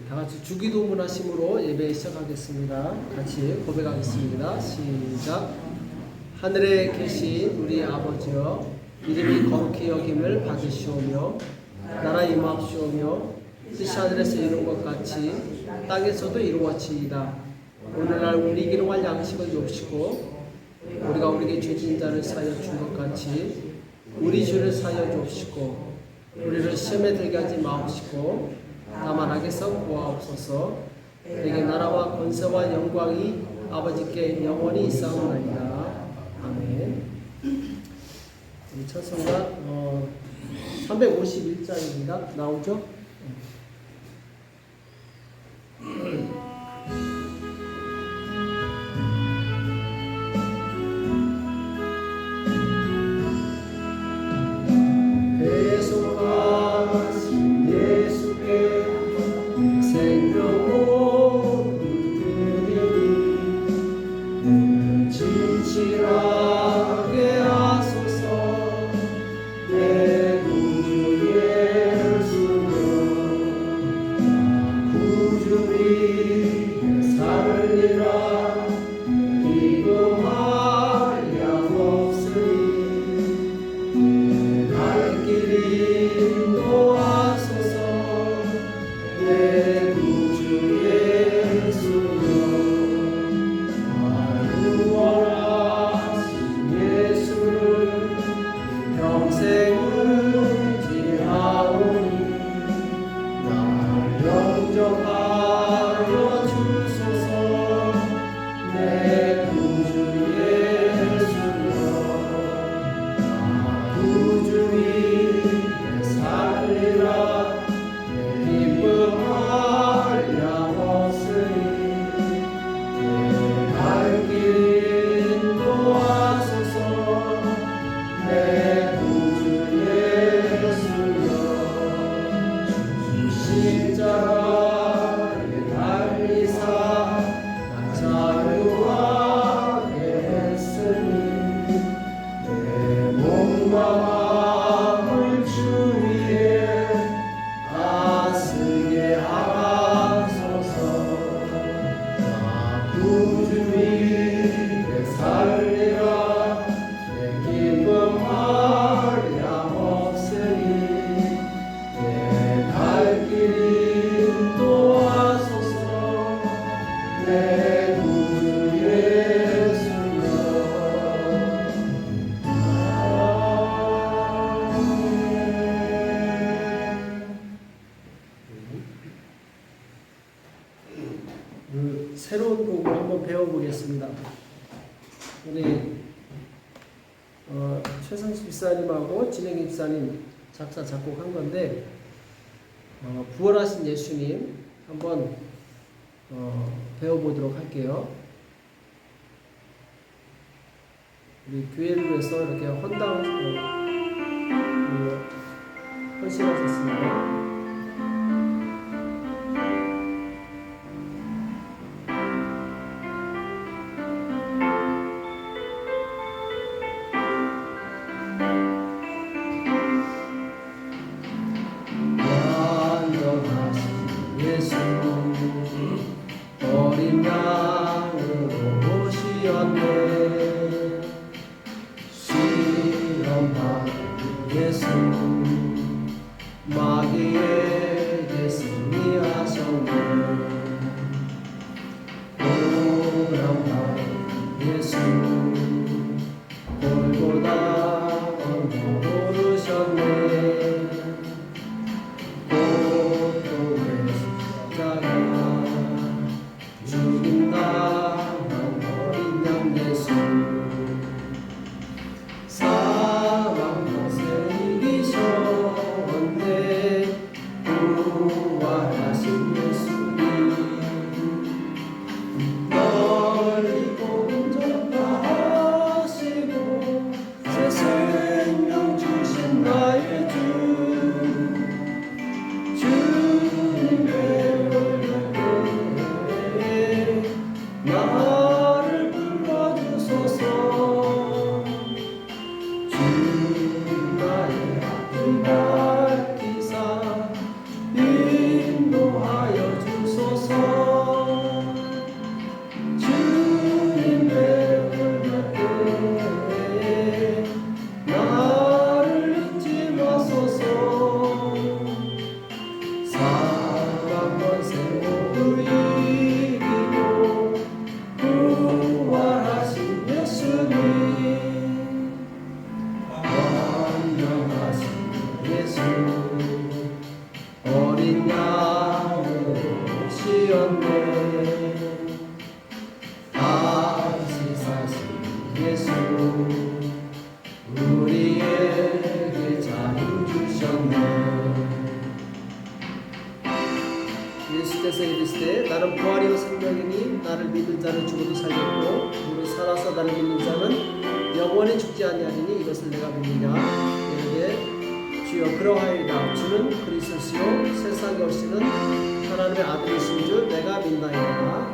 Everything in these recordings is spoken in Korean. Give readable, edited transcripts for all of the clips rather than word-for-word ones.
다 같이 주기도문 하심으로 예배 시작하겠습니다. 같이 고백하겠습니다. 시작. 하늘에 계신 우리 아버지여, 이름이 거룩히 여김을 받으시오며 나라 임하옵시오며 뜻이 하늘에서 이룬 것 같이 땅에서도 이루어지이다. 오늘날 우리 일용할 양식을 주옵시고 우리가 우리에게 죄진 자를 사하여 준 것 같이 우리 죄를 사하여 주옵시고 우리를 시험에 들게 하지 마옵시고 다만 악에서 구하옵소서. 내게 나라와 권세와 영광이 아버지께 영원히 있사옵나이다. 아멘. 우리 찬송가 351장입니다. 나오죠? 새로운 곡을 한번 배워보겠습니다. 우리 최상식 집사님하고 진행희 집사님 작사 작곡한 건데 부활하신 예수님 한번 배워보도록 할게요. 우리 교회를 위해서 이렇게 헌신하셨습니다. 어린 양으로 오시었네. 시험받은 예수 마귀에게 승리하셨네. 고난받은 예수 골고다 언덕 오르셨네. 고통의 십자가 죽임당한 어린 양 예수 사망 못에 이기셨네. 부활하신 예수님 널리 공전하시고 새 생명 주신 나의 주 주님 나를 불러주소서. 주 나의 앞을 밝히사 인도하여 주셨네. 다시 사신 예수 우리에게 자유 주셨네. 예수께서 이르시되 나는 부활이요 생명이니 나를 믿는 자는 죽어도 살겠고 무릇 살아서 나를 믿는 자는 영원히 죽지 아니하리니 이것을 내가 믿느냐. 이르되 주여 그러하이다. 주는 그리스도시요 세상에 오시는 하나님의 아들이신 줄 내가 믿나이다.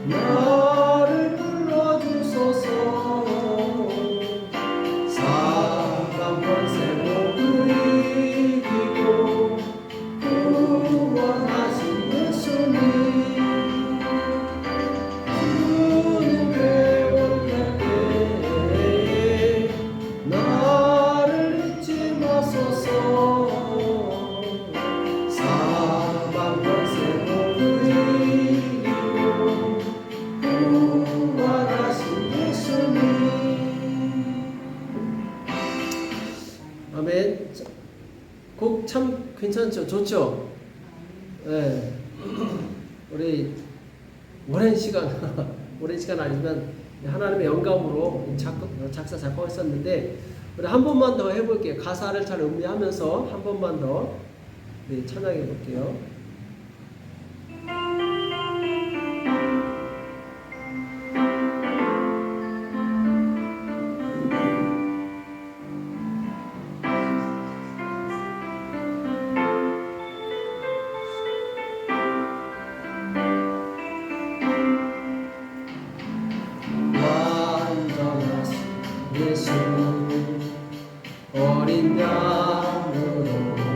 나를 불러주소서. 사방 권세 모두 이기고 구원하신 예수님 주님 배울 때에 나를 잊지 마소서. 사방 권세 모두 이기고 구원하신 예수님. 아멘. 곡 참 괜찮죠? 좋죠? 네. 우리 오랜 시간 오랜 시간 아니지만 하나님의 영감으로 작사 작곡했었는데 우리 한 번만 더 해볼게요. 가사를 잘 음미하면서 한 번만 더 찬양해 볼게요. 완전하신 예수 어린 양으로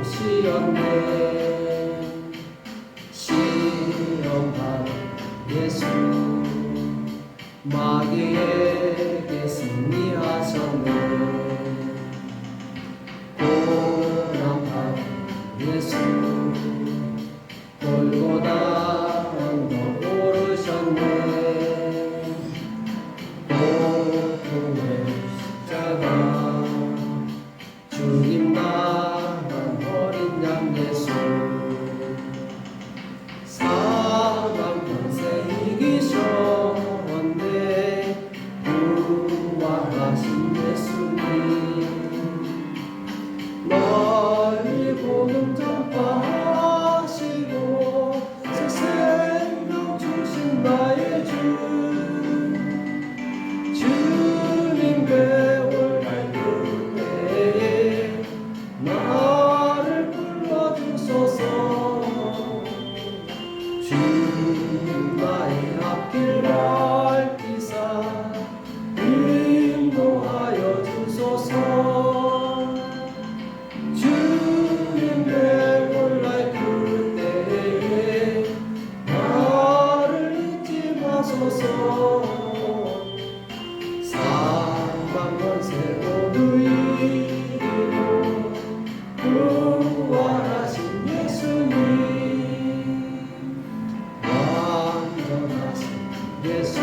오시었네. 시험받은 예수 마귀에게 승리하셨네. 고난받은 예수 골고다 언덕 오르셨네. 십자가 주님 나간 어린 양 예수 사망 권세 이기셨네. 부활하신 예수님 널리 복음 전파하시고 새 생명 주신 나의 주 주님 배울 날 그때에 나를 불러주소서. 주님 나의 앞길 밝히사 인도하여 주소서. 주님 배울 날 그때에 나를 잊지 마소서. 사방 권세 모두 이기고 구원하신 예수님 완전하신 예수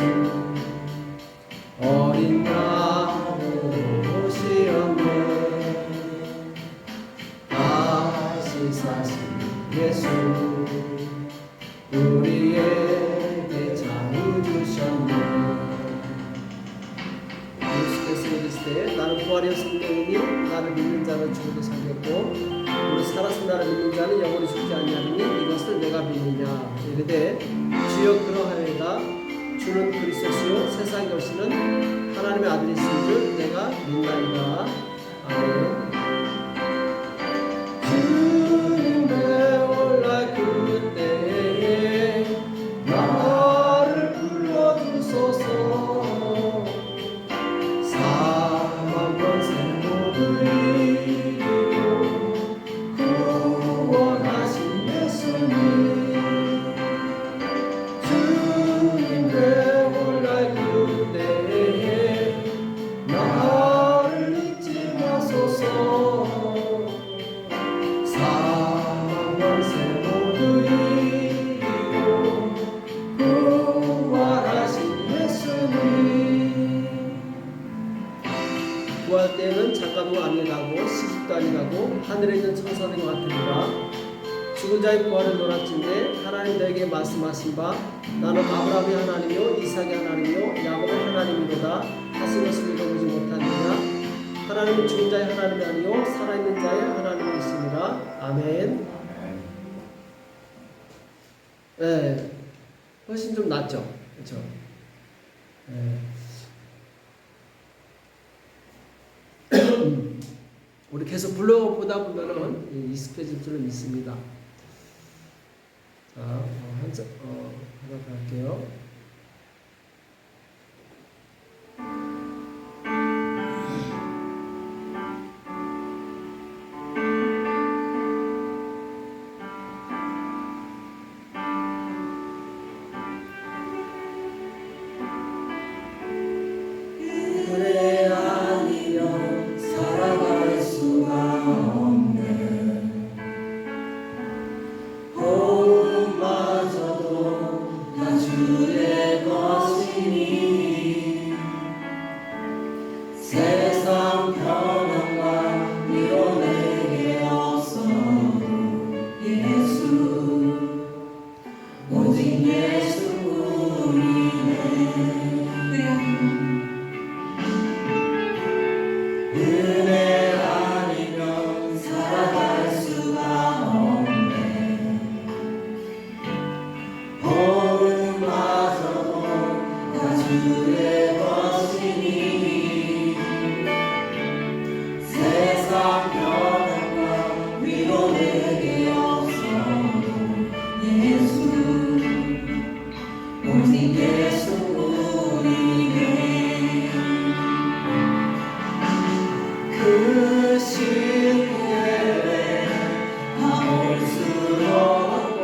어린 양으로 오시었네. 다시 사신 예수 우리에게 자유 주셨네. 예수께서 이르시되 나는 부활이요 생명이니 나를 믿는 자는 죽어도 살겠고 우리 살아서 나를 믿는 자는 영원히 죽지 아니하리니 이것을 내가 믿느냐. 이르되 주여 그러하리이다. 주는 그리스도시요 세상에 오시는 하나님의 아들이신 줄 내가 믿나이다. 아멘. 주님 배울 날 그때에 나를 불러주소서. 사망 권세 모두 이기고 구원하신 예수님 주님 배울 날 그때에 나를 잊지 마소서. 사망 권세 모두 이기고 구원하신 예수님 구할 때에는 장가도 아니라고 시집도 아니라고 하늘에 있는 천사들과 같으니라. 죽은 자의 부활을 놀았진데 하나님 너에게 말씀하신 바 나는 아브라함의 하나님이요 이삭의 하나님이요 야곱의 하나님이로다 하신 것을 읽어보지 못하느냐. 하나님은 죽은 자의 하나님이 아니요 살아있는 자의 하나님이시니라. 아멘. 네, 훨씬 좀 낫죠, 그렇죠? 네. 우리 계속 불러보다 보면은 익숙해질 줄은 있습니다. 자, 하나 갈게요. 그래 아니면 살아갈 수가 없네. 호흡마저도 다 주의 것이니 세상 평안과 위로 내게 없어도 예수 오직 예수뿐이네. 은혜 아니면 살아갈 수가 없네. 호흡마저도 다 주의 것이니 세상 평안과 위로 내게 없어도 예수 오직 예수뿐이네. 그 신뢰에 가볼 수 없고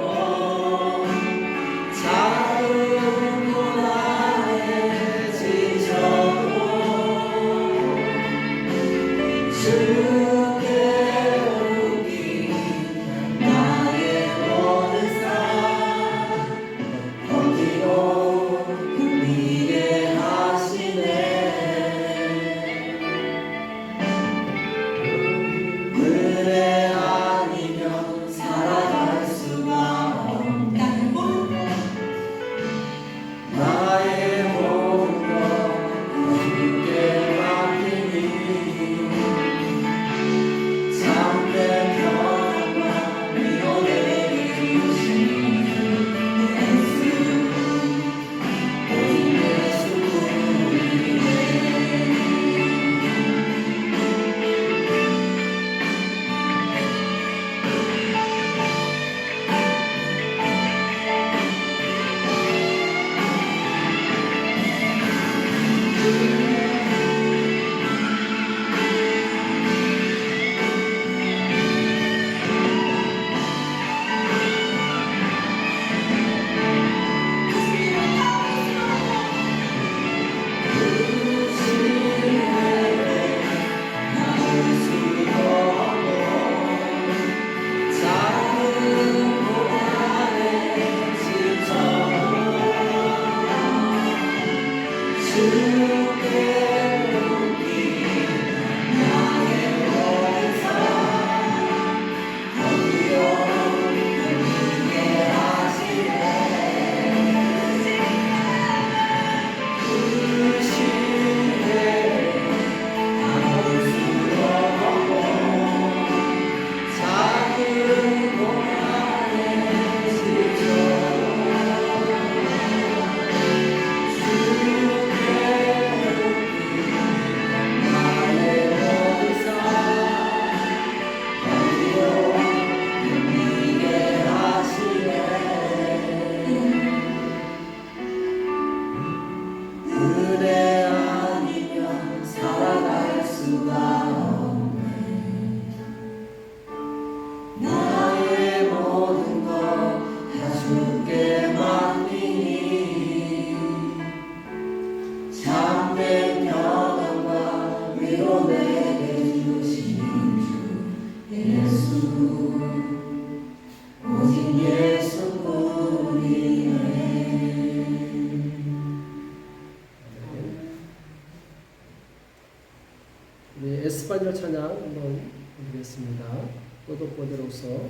작은 고난에 지쳐도 주께 오기 나의 모든 삶 버티고 견디게 하시네. 은혜 아니면 살아갈 수가 없네. 나의 모든 것 주께 맡기니 참된 평안과 위로 내게 주시니 예수 오직 예수뿐이네. 은혜 아니면 살아갈 수가 없네. 나의 모든 것 다 주께 맡기니 참된 평안과 위로 내게 주신 주 예수 오직 예수뿐이네. 우리 에스파뇰 찬양 한번 드리겠습니다. 꼬독꼬대로서.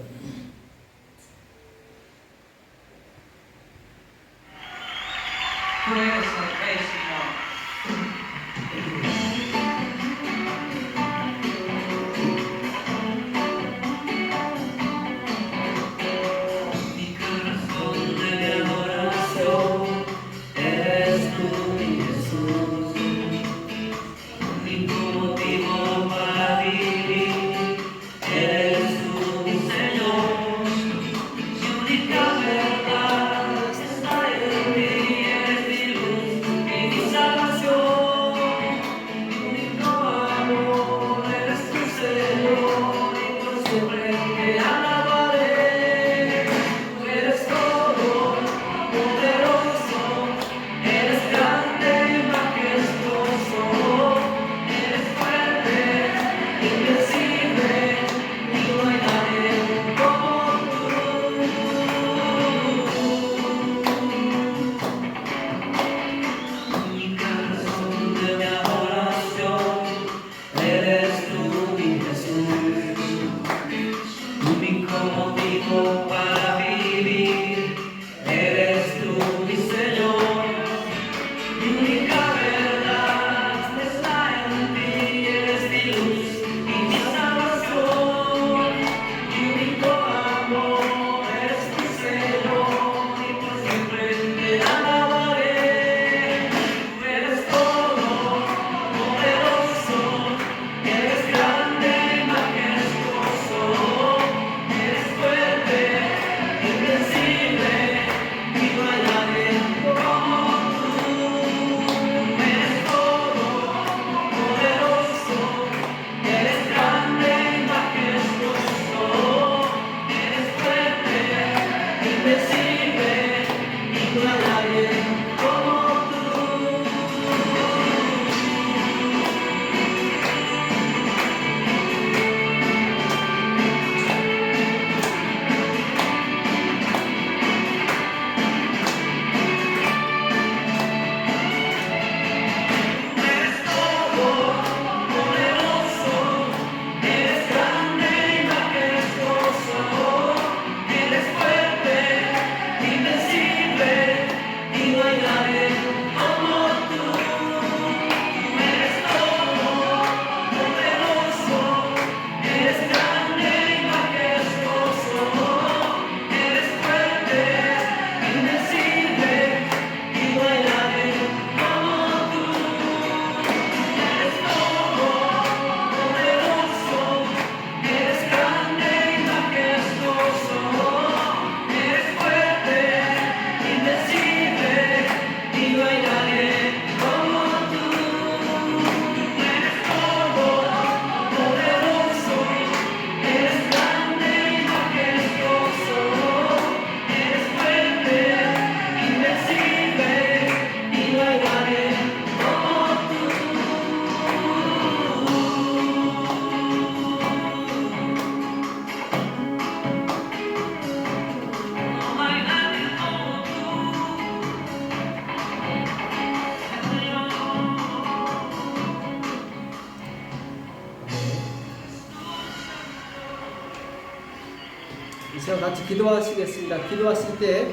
이 시간 같이 기도하시겠습니다. 기도하실 때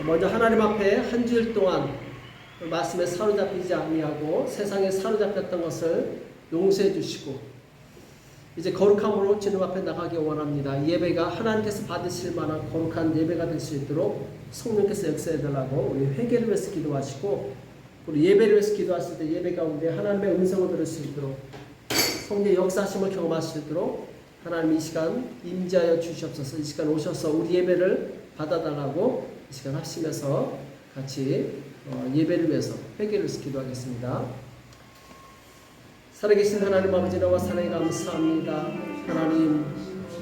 먼저 하나님 앞에 한 주일 동안 말씀에 사로잡히지 아니하고 세상에 사로잡혔던 것을 용서해 주시고 이제 거룩함으로 주님 앞에 나가기 원합니다. 이 예배가 하나님께서 받으실 만한 거룩한 예배가 될 수 있도록 성령께서 역사해 달라고 우리 회개를 위해서 기도하시고 우리 예배를 위해서 기도하실 때 예배 가운데 하나님의 음성을 들을 수 있도록 성령의 역사하심을 경험할 수 있도록 하나님 이 시간 임재하여 주시옵소서. 이 시간 오셔서 우리 예배를 받아달라고 이 시간 하시면서 같이 예배를 위해서 회개를 위해서 기도하겠습니다. 살아계신 하나님 아버지 나와 사랑에 감사합니다. 하나님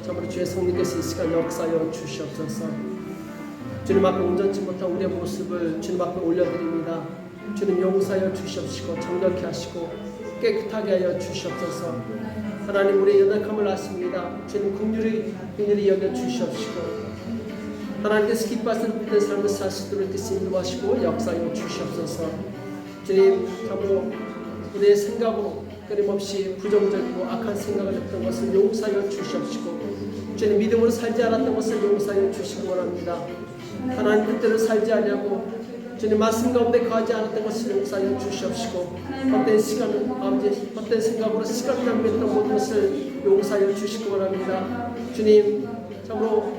참으로 주의 성령께서 이 시간 역사하여 주시옵소서. 주님 앞에 온전치 못한 우리의 모습을 주님 앞에 올려드립니다. 주님 용서하여 주시옵시고 정결케 하시고 깨끗하게 하여 주시옵소서. 하나님 우리의 연약함을 아십니다. 주님 긍휼히 여겨 주시옵시고 하나님께서 기뻐하시는 삶을 살 수 있도록 인도하시고 역사하여 주시옵소서. 주님 참으로 우리의 생각으로 끊임없이 부정적이고 악한 생각을 했던 것을 용서하여 주시옵시고 주님 믿음으로 살지 않았던 것을 용서하여 주시기 원합니다. 하나님 뜻대로 살지 않냐고 주님 말씀 가운데 거하지 않았던 것을 용서하여 주시옵시고 헛된 시간을 아버지 헛된 생각으로 시간을 낭비했던 모든 것을 용서하여 주시기 원합니다. 주님 참으로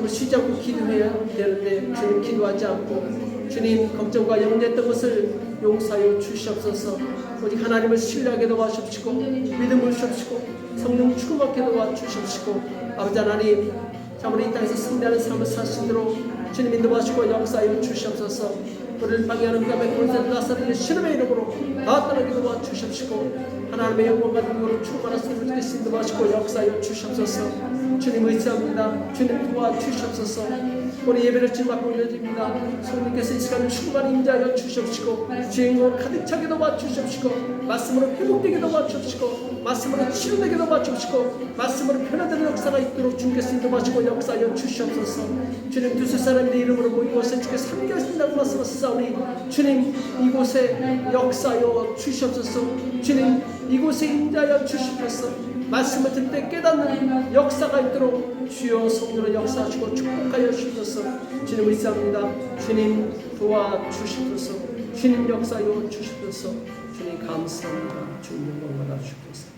쉬지 않고 기도해야 되는데 주님 기도하지 않고 주님 걱정과 염려했던 것을 용서하여 주시옵소서. 오직 하나님을 신뢰하게 도와주시고 믿음을 주시옵시고 성령 충만하게 도와주시옵시고 아버지 하나님 참으로 이 땅에서 승리하는 삶을 사시도록 주님 인도하시고 역사하여 주시옵소서. 우리를 방해하는 감에 권세를 나사르는 신음의 이름으로 다 떠나게 도와주시옵시고 하나님의 영광 같은 것으로 충만하시는 주께 인도하시고 역사하여 주시옵소서. 주님 의지합니다. 주님 도와주시옵소서. 우리 예배를 지금받고 올려드립니다. 성령께서 이 시간을 충만히 임재하여 주시옵시고 주인공을 가득 차게 도와주시옵시고 말씀으로 회복되게 도와주시옵시고 말씀으로 치유되게 도와주시고 말씀으로 변화되는 역사가 있도록 주님께서 인도하시고 역사하여 주시옵소서. 주님 두세 사람의 이름으로 모인 곳에 주께 삼겨진다고 말씀하셨사오니 주님 이곳에 역사하여 주시옵소서. 주님 이곳에 임재하여 주시옵소서. 말씀을 듣을 때 깨닫는 역사가 있도록 주여 성령으로 역사하시고 축복하여 주시옵소서. 주님 의지합니다. 주님 도와주시옵소서. 주님 역사하여 주시옵소서. 주님 감사합니다. 주님 영광 받아 주옵소서.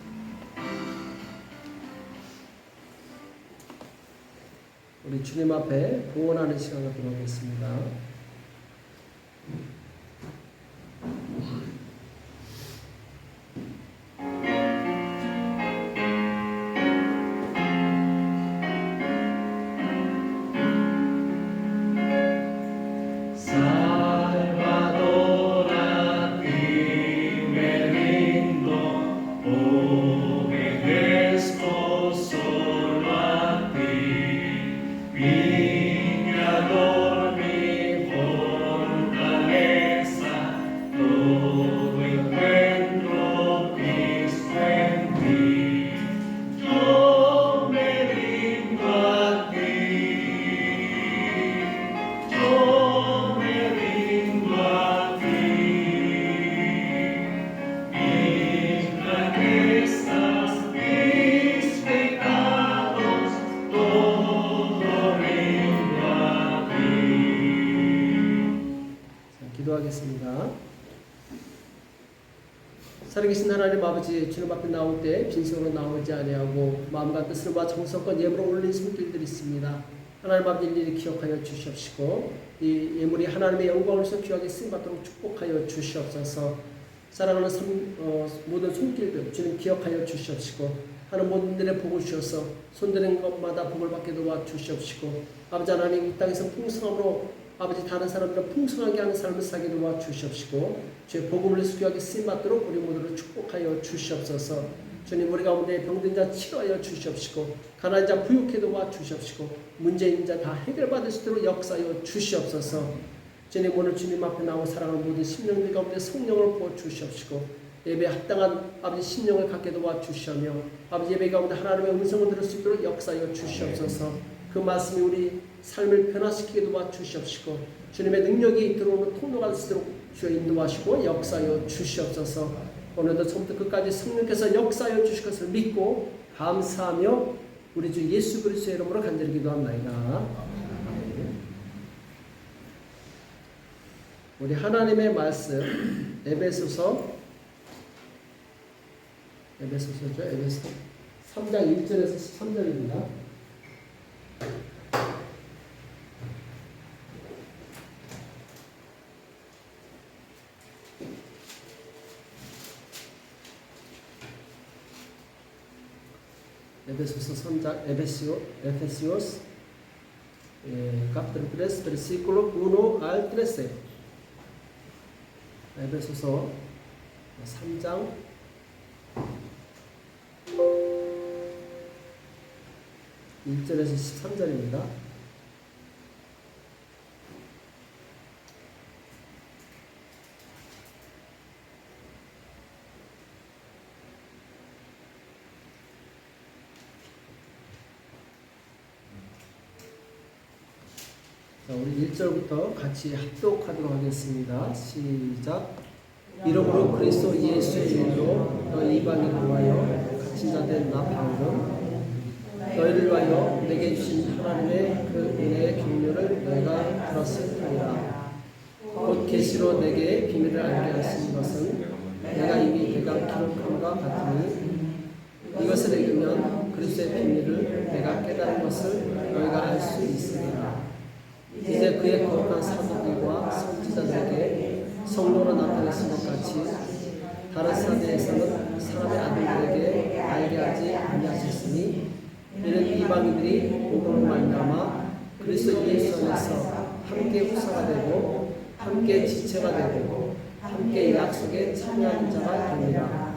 우리 주님 앞에 봉헌하는 시간을 보내겠습니다. 기도하겠습니다. 살아계신 하나님 아버지, 주님 앞에 나올 때 빈손으로 나오지 아니하고 마음과 뜻을 정성껏 예물을 올린 손길들이 있습니다. 하나님 아버지 일일이 기억하여 주시옵시고 이 예물이 하나님의 영광으로서 귀하게 쓰임받도록 축복하여 주시옵소서. 사랑하는 모든 손길들 주님 기억하여 주시옵시고 하는 모든 일에 복을 주셔서 손드는 것마다 복을 받게 도와주시옵시고 아버지 하나님 이 땅에서 풍성함으로 아버지 다른 사람들을 풍성하게 하는 삶을 살게 도와주시옵시고 주의 복음을 수교하게 쓰임받도록 우리 모두를 축복하여 주시옵소서. 주님 우리 가운데 병든 자 치료하여 주시옵시고 가난한 자 부유케 도와주시옵시고 문제 있는 자 다 해결받을 수 있도록 역사하여 주시옵소서. 주님 오늘 주님 앞에 나온 사랑하는 모든 심령들 가운데 성령을 부어주시옵시고 예배에 합당한 아버지 심령을 갖게 도와주시며 아버지 예배 가운데 하나님의 음성을 들을 수 있도록 역사하여 주시옵소서. 그 말씀이 우리 삶을 변화시키게 도와주시옵시고 주님의 능력이 들어오는 통로가 될 수 있도록 주여 인도하시고 역사하여 주시옵소서. 오늘도 처음부터 끝까지 성령께서 역사하여 주실 것을 믿고 감사하며 우리 주 예수 그리스도의 이름으로 간절히 기도합나이다. 아멘. 우리 하나님의 말씀 에베소서죠. 에베소 3장 1절에서 13절입니다. Efesios 3, Efesios capítulo 3, versículo 1 al 13. 에베소서 3장 1절에서 13절입니다. 자, 우리 1절부터 같이 합독하도록 하겠습니다. 시작. 이러므로 그리스도 예수의 이름으로 너희 이방인을 위하여 갇힌 자 된 나 바울은 너희를 위하여 내게 주신 하나님의 그 은혜의 경륜을 너희가 들었을 터이라. 곧 계시로 내게 비밀을 알게 하신 것은 내가 이미 내가 기록함과 같으니 이것을 읽으면 그리스도의 비밀을 내가 깨달은 것을 너희가 알 수 있으리라. 이제 그의 거룩한 사도들과 선지자들에게 성령으로 나타내신 것 같이 다른 사대에서는 사람의 아들들에게 알게 하지 아니하셨으니 이는 이방인들이 복음으로 말미암아 그리스도 예수 안에서 함께 후사가 되고 함께 지체가 되고 함께 약속에 참여하는 자가 됩니다.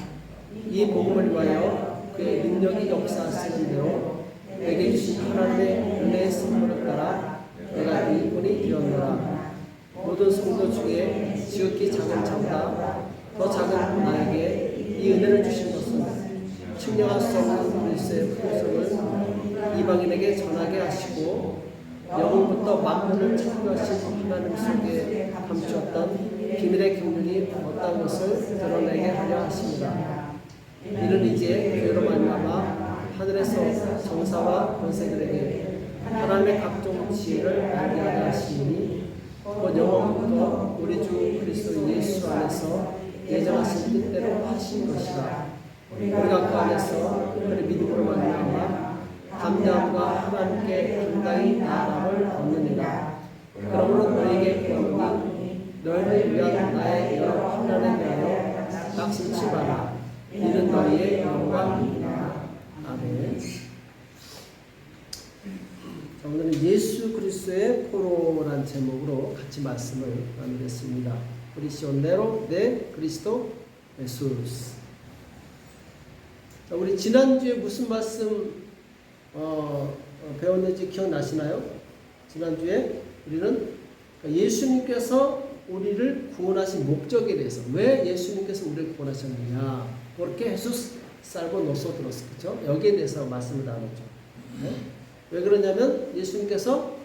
이 복음을 위하여 그의 능력이 역사하시는 대로 내게 주신 하나님의 은혜의 선물을 따라 내가 일꾼이 되었노라. 모든 성도 중에 지극히 작은 자보다 더 작은 나에게 이 은혜를 주신 것은 측량할 수 없는 그리스도의 풍성을 이방인에게 전하게 하시고 영원부터 만물을 창조하신 하나님 속에 감추었던 비밀의 경륜이 어떤 것을 드러내게 하려 하십니다. 이는 이제 교회로 말미암아 하늘에서 정사와 권세들에게 하나님의 각종 지혜를 알게 하려 하시니 곧 영원부터 우리 주 그리스도 예수 안에서 예정하신 뜻대로 하신 것이라. 우리가 그 안에서 그의 믿음으로 말미암아 담대함과 하나님께 당당히 나아감을 얻느니라. 그러므로 너희에게 구하노니 너희를 위한 나의 여러 환난에 대하여 낙심치 마라. 이는 너희의 영광이니라. 아멘. 자, 오늘은 예수 그리스도의 포로란 제목으로 같이 말씀을 나누겠습니다. 프리시오네로 데 그리스도 예수스. 자, 우리 지난주에 무슨 말씀 배웠는지 기억나시나요? 지난주에 우리는 예수님께서 우리를 구원하신 목적에 대해서, 왜 예수님께서 우리를 구원하셨느냐, 그렇게 예수스 살보 노소드로스, 그렇죠? 여기에 대해서 말씀을 나눴죠. 네? 왜 그러냐면 예수님께서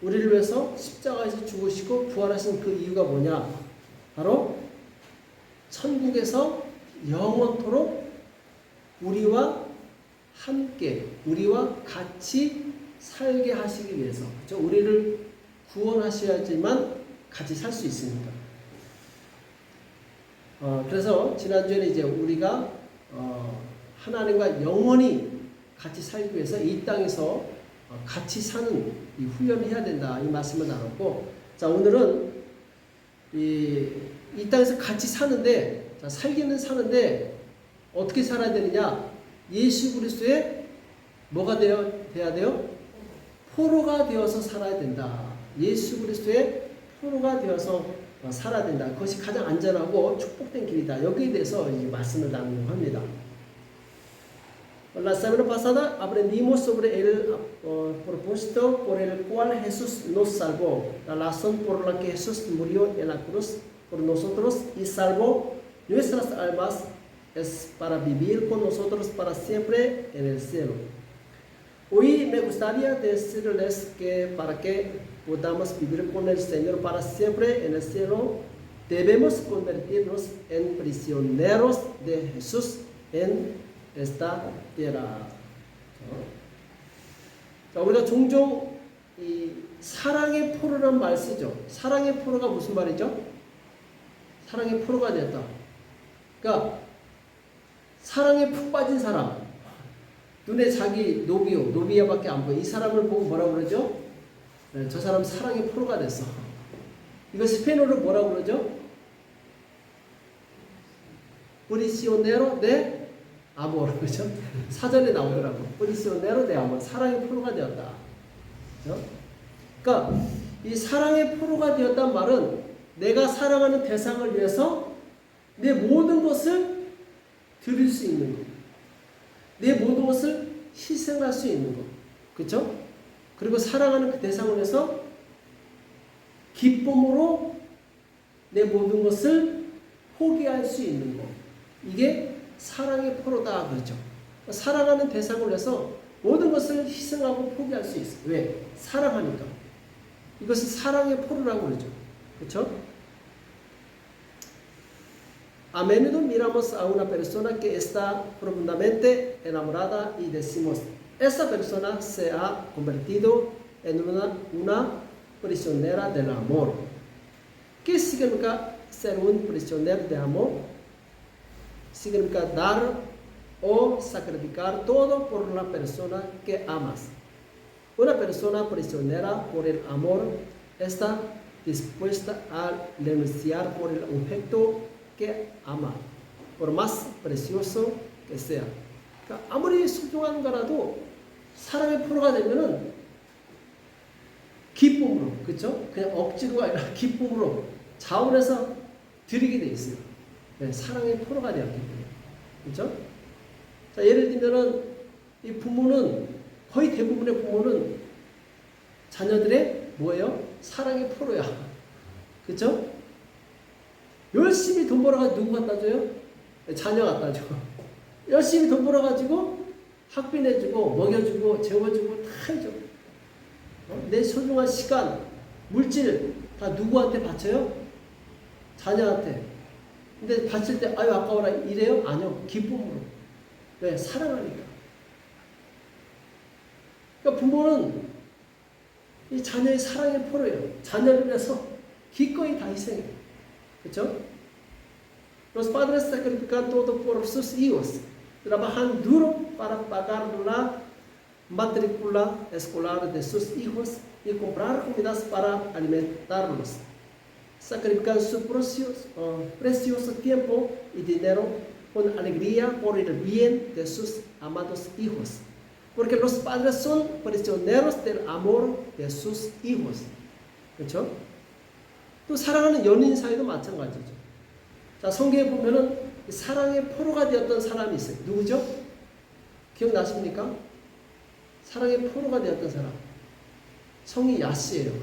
우리를 위해서 십자가에서 죽으시고 부활하신 그 이유가 뭐냐? 바로 천국에서 영원토록 우리와 함께, 우리와 같이 살게 하시기 위해서, 그렇죠? 우리를 구원하셔야지만 같이 살 수 있으니까. 그래서 지난주에는 이제 우리가 하나님과 영원히 같이 살기 위해서 이 땅에서 같이 사는 이 훈련을 해야 된다, 이 말씀을 나눴고, 자, 오늘은 이 땅에서 같이 사는데, 자, 살기는 사는데 어떻게 살아야 되느냐? 예수 그리스도의 뭐가 돼야 돼요? 포로가 되어서 살아야 된다. 예수 그리스도의 포로가 되어서 살아야 된다. 그것이 가장 안전하고 축복된 길이다. 여기에 대해서 이 말씀을 나누려고 합니다. La semana pasada aprendimos sobre el propósito por el cual Jesús nos salvó, la razón por la que Jesús murió en la cruz por nosotros y salvó nuestras almas es para vivir con nosotros para siempre en el cielo. Hoy me gustaría decirles que para que podamos vivir con el Señor para siempre en el cielo, debemos convertirnos en prisioneros de Jesús en esta tierra. 자, 우리가 종종 이 사랑의 포로란 말 쓰죠. 사랑의 포로가 무슨 말이죠? 사랑의 포로가 되었다. 그러니까 사랑에 푹 빠진 사람, 눈에 자기 노비야밖에 안 보여. 이 사람을 보고 뭐라고 그러죠? 네, 저 사람 사랑의 포로가 됐어. 이거 스페인어로 뭐라고 그러죠? 프리시오네로 데 아모르, 그죠? 사전에 나오더라고. 프리시오네로 데 아모르, 사랑의 포로가 되었다. 그죠? 그러니까 이 사랑의 포로가 되었단 말은 내가 사랑하는 대상을 위해서 내 모든 것을 드릴 수 있는 것, 내 모든 것을 희생할 수 있는 것, 그렇죠? 그리고 사랑하는 그 대상을 위해서 기쁨으로 내 모든 것을 포기할 수 있는 것, 이게 사랑의 포로다, 그렇죠? 사랑하는 대상을 위해서 모든 것을 희생하고 포기할 수 있어요. 왜? 사랑하니까. 이것은 사랑의 포로라고 그러죠, 그렇죠? A menudo miramos a una persona que está profundamente enamorada y decimos, esa persona se ha convertido en una prisionera del amor. ¿Qué significa ser un prisionero de amor? Significa dar o sacrificar todo por la persona que amas. Una persona prisionera por el amor está dispuesta a renunciar por el objeto que ama, por más precioso que sea. 그러니까 아무리 소중한 거라도 사랑의 프로가 되면은 기쁨으로, 그렇죠? 그냥 억지로가 아니라 기쁨으로 자원해서 드리게 돼 있어요. 네, 사랑의 프로가 되었기 때문에, 그렇죠? 자, 예를 들면은 이 부모는 거의 대부분의 부모는 자녀들의 뭐예요? 사랑의 프로야, 그렇죠? 열심히 돈 벌어가지고 누구 갖다 줘요? 자녀 갖다 줘. 열심히 돈 벌어가지고 학비 내주고 먹여주고 재워주고 다 해줘. 내 소중한 시간, 물질 다 누구한테 바쳐요? 자녀한테. 근데 바칠 때 아유 아까워라 이래요? 아니요. 기쁨으로. 왜? 사랑하니까. 그러니까 부모는 이 자녀의 사랑의 포로예요. 자녀를 위해서 기꺼이 다 희생해요. ¿Escuchó? Los padres sacrifican todo por sus hijos, trabajan duro para pagar la matrícula escolar de sus hijos y comprar comidas para alimentarlos. Sacrifican su precioso tiempo y dinero con alegría por el bien de sus amados hijos, porque los padres son prisioneros del amor de sus hijos. ¿Escuchó? 또 사랑하는 연인 사이도 마찬가지죠. 자, 성경에 보면은 사랑의 포로가 되었던 사람이 있어요. 누구죠? 기억나십니까? 사랑의 포로가 되었던 사람. 성이 야스예요.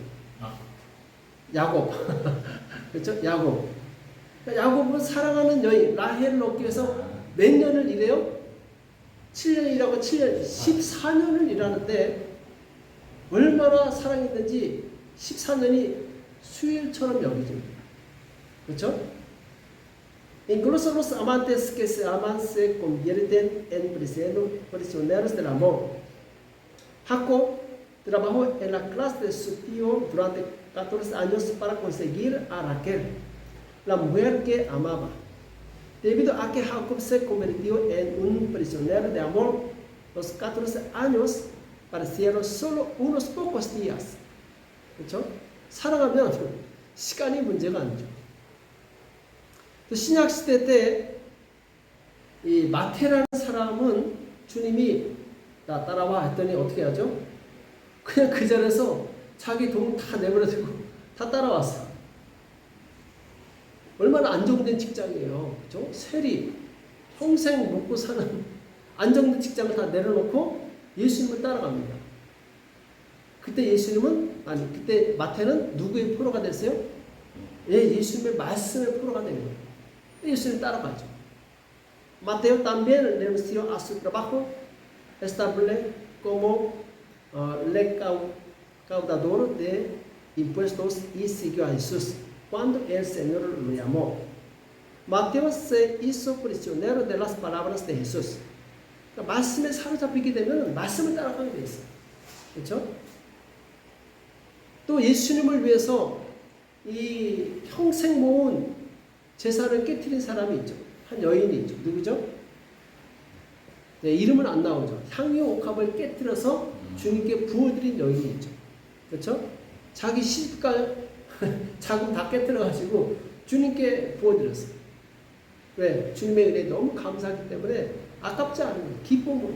야곱. 그렇죠? 야곱. 야곱은 사랑하는 여인 라헬을 얻기 위해서 몇 년을 일해요? 7년 일하고 7년, 14년을 일하는데 얼마나 사랑했는지 14년이 수일처럼 여기집니다. 그렇죠? Incluso los amantes que se aman se convierten en prisioneros del amor. Jacob trabajó en la clase de su tío durante 14 años para conseguir a Raquel, la mujer que amaba. Debido a que Jacob se convirtió en un prisionero de amor, los 14 años parecieron solo unos pocos días. 그렇죠? 사랑하면 시간이 문제가 아니죠. 또 신약 시대 때 이 마태라는 사람은 주님이 나 따라와 했더니 어떻게 하죠? 그냥 그 자리에서 자기 돈 다 내버려두고 다 따라왔어. 얼마나 안정된 직장이에요. 그렇죠? 세리 평생 먹고 사는 안정된 직장을 다 내려놓고 예수님을 따라갑니다. 그때 예수님은 그때 마태는 누구의 포로가 됐어요? 예수님의 말씀의 포로가 된 거예요. 예수님 따라가죠. Mateo también renunció a su trabajo estable como recaudador de impuestos y siguió a Jesús cuando el Señor lo llamó. Mateo se hizo prisionero de las palabras de Jesús. 그러니까 말씀에 사로잡히게 되면 말씀을 따라가게 돼 있어요. 그렇죠? 또 예수님을 위해서 이 평생 모은 제사를 깨트린 사람이 있죠. 한 여인이 있죠. 누구죠? 네, 이름은 안 나오죠. 향유 옥합을 깨트려서 주님께 부어드린 여인이 있죠. 그렇죠? 자기 시집갈 자금 다 깨트려가지고 주님께 부어드렸어요. 왜? 주님의 은혜에 너무 감사하기 때문에 아깝지 않은 거예요. 기쁨으로.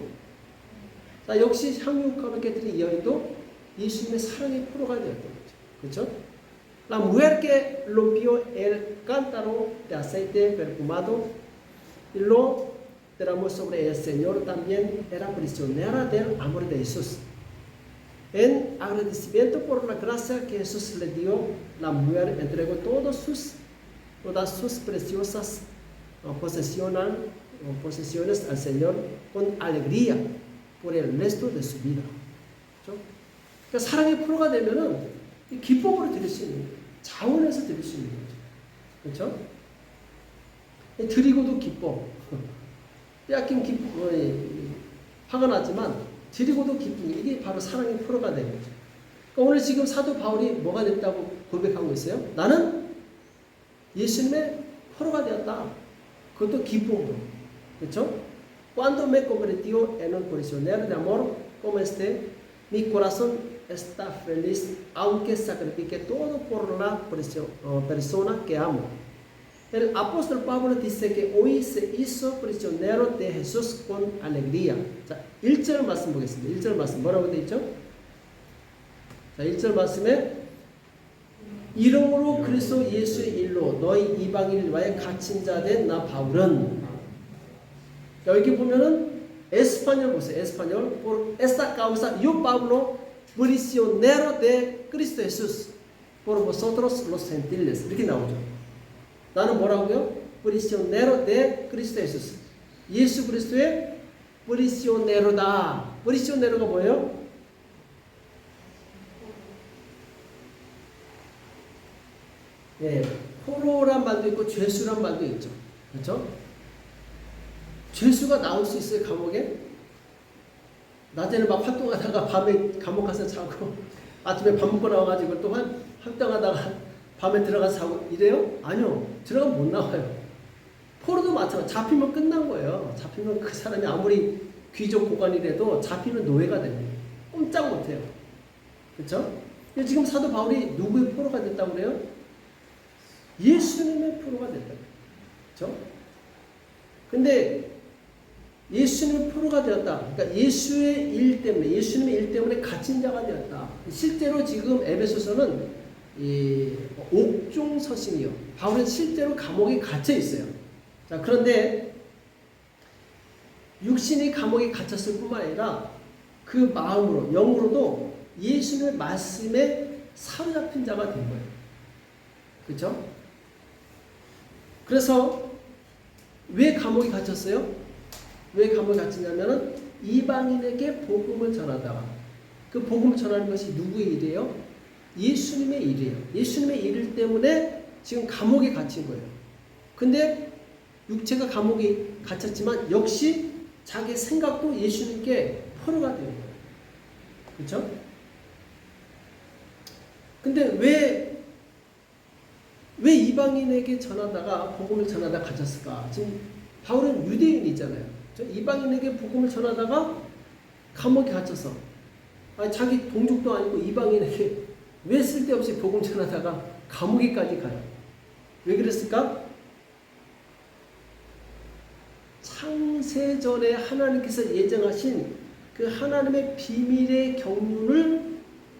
자, 역시 향유 옥합을 깨트린 이 여인도 예수님의 사랑의 포로가 되었던 거죠. 그렇죠? La mujer que rompió el cántaro de aceite perfumado y lo derramó sobre el Señor también era prisionera del amor de Jesús. En agradecimiento por la gracia que Jesús le dio, la mujer entregó todas sus preciosas posesiones al Señor con alegría por el resto de su vida. 그렇죠? 그러니까 사랑의 포로가 되면은 기쁨으로 드릴 수 있는 거예요. 자원해서 드릴 수 있는 거죠. 그렇죠? 드리고도 기뻐. 빼앗긴 기쁨, 화가 나지만 드리고도 기쁨. 이게 바로 사랑의 표로가 되는 거죠. 그러니까 오늘 지금 사도 바울이 뭐가 됐다고 고백하고 있어요? 나는 예수님의 포로가 되었다. 그것도 기쁨으로. 그렇죠? Cuando me convirtió en un prisionero de amor como este, mi corazón está feliz, aunque sacrifique todo por la persona que amo. El apóstol Pablo dice que hoy se hizo prisionero de Jesús con alegría. 자, 1절 말씀 보겠습니다. 1절 말씀 뭐라고 되어 있죠? 자, 1절 말씀에 이름으로 그리스도 예수의 일로 너희 이방인과의 갇힌 자 된 나 바울은, 여기 보면은 에스파뇰 보세요. 에스파뇰. Por esta causa yo Pablo prisionero de Cristo Jesús por vosotros los gentiles. 이렇게 나오죠. 나는 뭐라고요? prisionero de Cristo Jesús. 예수 그리스도의 prisionero다. prisionero가 뭐예요? 예, 포로란 말도 있고 죄수란 말도 있죠. 그렇죠? 죄수가 나올 수 있어요, 감옥에? 낮에는 막 활동하다가 밤에 감옥 가서 자고 아침에 밥 먹고 나와가지고 또 활동하다가 밤에 들어가서 자고 이래요? 아니요. 들어가면 못 나와요. 포로도 마찬가지. 잡히면 끝난 거예요. 잡히면 그 사람이 아무리 귀족 고관이라도 잡히면 노예가 됩니다. 꼼짝 못해요. 그렇죠? 지금 사도 바울이 누구의 포로가 됐다고 그래요? 예수님의 포로가 됐다. 그렇죠? 근데 예수님의 포로가 되었다. 그러니까 예수의 일 때문에, 예수님의 일 때문에 갇힌 자가 되었다. 실제로 지금 에베소서는 옥중 서신이요. 바울은 실제로 감옥에 갇혀 있어요. 자, 그런데 육신이 감옥에 갇혔을 뿐만 아니라 그 마음으로, 영으로도 예수님의 말씀에 사로잡힌 자가 된 거예요. 그렇죠? 그래서 왜 감옥에 갇혔어요? 왜 감옥에 갇히냐면은 이방인에게 복음을 전하다가, 그 복음을 전하는 것이 누구의 일이에요? 예수님의 일이에요. 예수님의 일 때문에 지금 감옥에 갇힌 거예요. 근데 육체가 감옥에 갇혔지만 역시 자기 생각도 예수님께 포로가 되는 거예요. 그렇죠? 근데 왜 이방인에게 전하다가 복음을 전하다 갇혔을까? 지금 바울은 유대인이잖아요. 이방인에게 복음을 전하다가 감옥에 갇혀서, 자기 동족도 아니고 이방인에게 왜 쓸데없이 복음 전하다가 감옥에까지 가요? 왜 그랬을까? 창세전에 하나님께서 예정하신 그 하나님의 비밀의 경륜을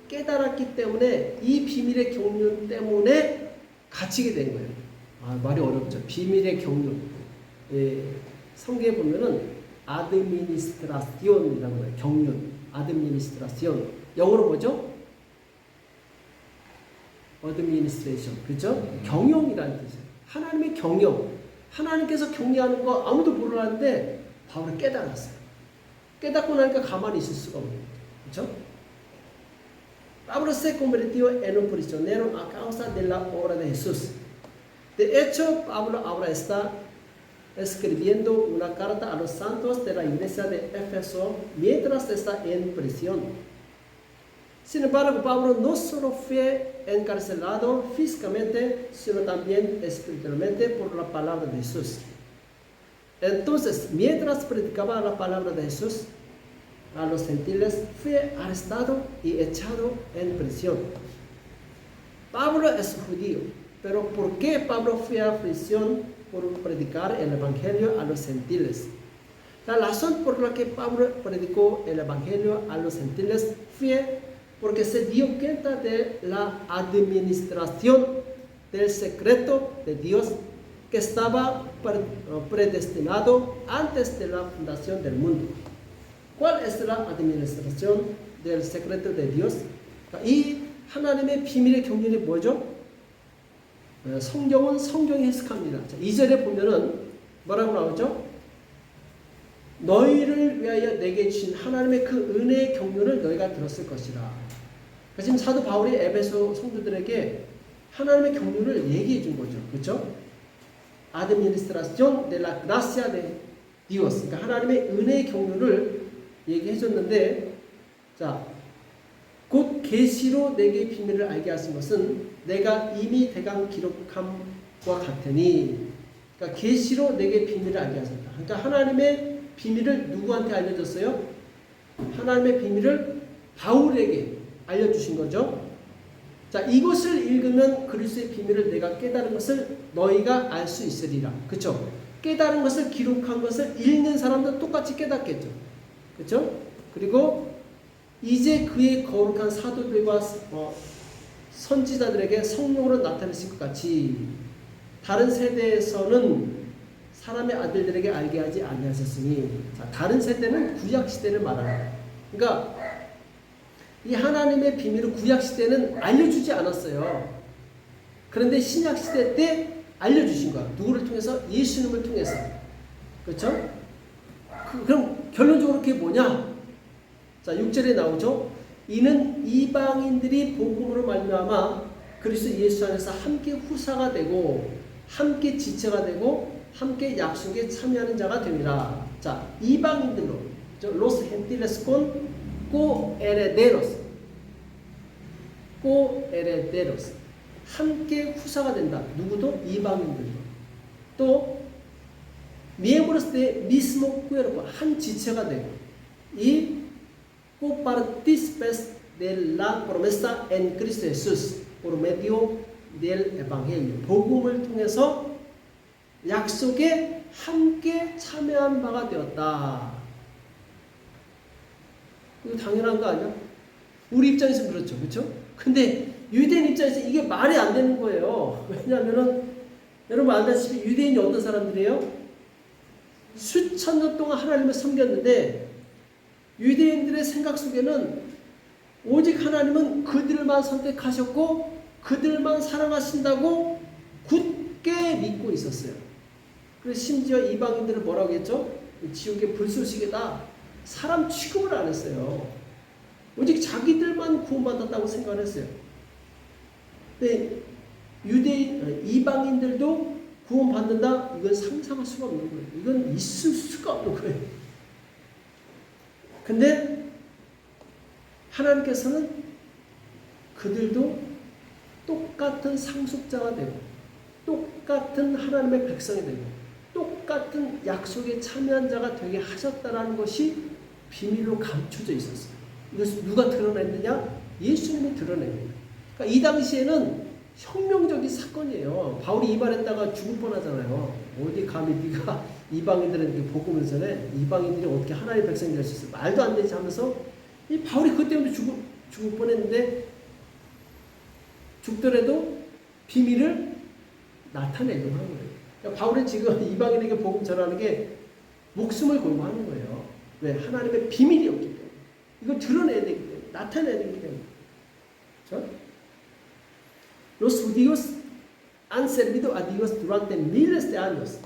깨달았기 때문에 이 비밀의 경륜 때문에 갇히게 된 거예요. 말이 어렵죠. 비밀의 경륜. 성경에 보면은 아드미니스트라시온이라는 거예요. 경륜. 아드미니스트라시온. 영어로 뭐죠? 어드미니스트레이션. 그렇죠? 경영이라는 뜻이에요. 하나님의 경영. 하나님께서 격리하는 거 아무도 몰랐는데 바울은 깨달았어요. 깨닫고 나니까 가만히 있을 수가 없는 거죠. 그렇죠? Pablo se convirtió en un prisionero a causa de la obra de Jesús. De hecho, Pablo ahora está escribiendo una carta a los santos de la iglesia de Éfeso mientras está en prisión. Sin embargo, Pablo no solo fue encarcelado físicamente, sino también espiritualmente por la palabra de Jesús. Entonces, mientras predicaba la palabra de Jesús a los gentiles, fue arrestado y echado en prisión. Pablo es judío, pero ¿por qué Pablo fue a prisión por predicar el evangelio a los gentiles? La razón por la que Pablo predicó el evangelio a los gentiles fue porque se dio cuenta de la administración del secreto de Dios que estaba predestinado antes de la fundación del mundo. ¿Cuál es la administración del secreto de Dios? 이 하나님의 비밀의 경륜이 뭐죠? 성경은 성경이 해석합니다. 2절에 보면은 뭐라고 나오죠? 너희를 위하여 내게 주신 하나님의 그 은혜의 경륜을 너희가 들었을 것이라. 지금 사도 바울이 에베소 성도들에게 하나님의 경륜을 얘기해 준 거죠. 그렇죠? administración de la gracia de Dios. 그러니까 하나님의 은혜의 경륜을 얘기해 줬는데, 자, 곧 계시로 내게 비밀을 알게 하신 것은 내가 이미 대강 기록함과 같으니, 그러니까 계시로 내게 비밀을 알게 하셨다. 그러니까 하나님의 비밀을 누구한테 알려줬어요? 하나님의 비밀을 바울에게 알려주신 거죠. 자, 이것을 읽으면 그리스도의 비밀을 내가 깨달은 것을 너희가 알 수 있으리라. 그렇죠? 깨달은 것을 기록한 것을 읽는 사람도 똑같이 깨닫겠죠. 그렇죠? 그리고 이제 그의 거룩한 사도들과 선지자들에게 성령으로 나타내신 것 같이 다른 세대에서는 사람의 아들들에게 알게 하지 아니하셨으니, 자, 다른 세대는 구약 시대를 말합니다. 그러니까 이 하나님의 비밀을 구약 시대는 알려주지 않았어요. 그런데 신약 시대 때 알려주신 거야. 누구를 통해서? 예수님을 통해서. 그렇죠? 그럼 결론적으로 그게 뭐냐? 자, 6절에 나오죠. 이는 이방인들이 복음으로 말미암아 그리스도 예수 안에서 함께 후사가 되고 함께 지체가 되고 함께 약속에 참여하는 자가 됩니다. 자, 이방인들로 los gentiles con coherederos, coherederos, 함께 후사가 된다. 누구도? 이방인들도. 또 miembros de mismo cuerpo, 한 지체가 되고, 이 copartícipes de la promesa en Cristo Jesús por medio del evangelio, 복음을 통해서 약속에 함께 참여한 바가 되었다. 이거 당연한 거 아니야? 우리 입장에서 그렇죠. 그렇죠? 근데 유대인 입장에서 이게 말이 안 되는 거예요. 왜냐하면은 여러분 알다시피 유대인이 어떤 사람들이에요? 수천 년 동안 하나님을 섬겼는데 유대인들의 생각 속에는 오직 하나님은 그들만 선택하셨고 그들만 사랑하신다고 굳게 믿고 있었어요. 그래서 심지어 이방인들은 뭐라고 했죠? 지옥의 불쏘시개다. 사람 취급을 안 했어요. 오직 자기들만 구원받았다고 생각을 했어요. 근데 이방인들도 구원받는다? 이건 상상할 수가 없는 거예요. 이건 있을 수가 없는 거예요. 근데 하나님께서는 그들도 똑같은 상속자가 되고 똑같은 하나님의 백성이 되고 똑같은 약속에 참여한 자가 되게 하셨다는 것이 비밀로 감춰져 있었어요. 이것을 누가 드러냈느냐? 예수님이 드러냅니다. 그러니까 이 당시에는 혁명적인 사건이에요. 바울이 이발했다가 죽을 뻔하잖아요. 어디 감히 네가 이방인들에게 복음을 전해? 이방인들이 어떻게 하나님의 백성이 될 수 있어? 말도 안 되지 하면서 이 바울이 그것 때문에 죽을 뻔했는데 죽더라도 비밀을 나타내려고 하는 거예요. 그러니까 바울은 지금 이방인에게 복음 전하는 게 목숨을 걸고 하는 거예요. 왜? 하나님의 비밀이 없기 때문에. 이거 드러내야 되기 때문에. 나타내야 되기 때문에. 그렇죠? Los judíos han servido a Dios durante miles de años.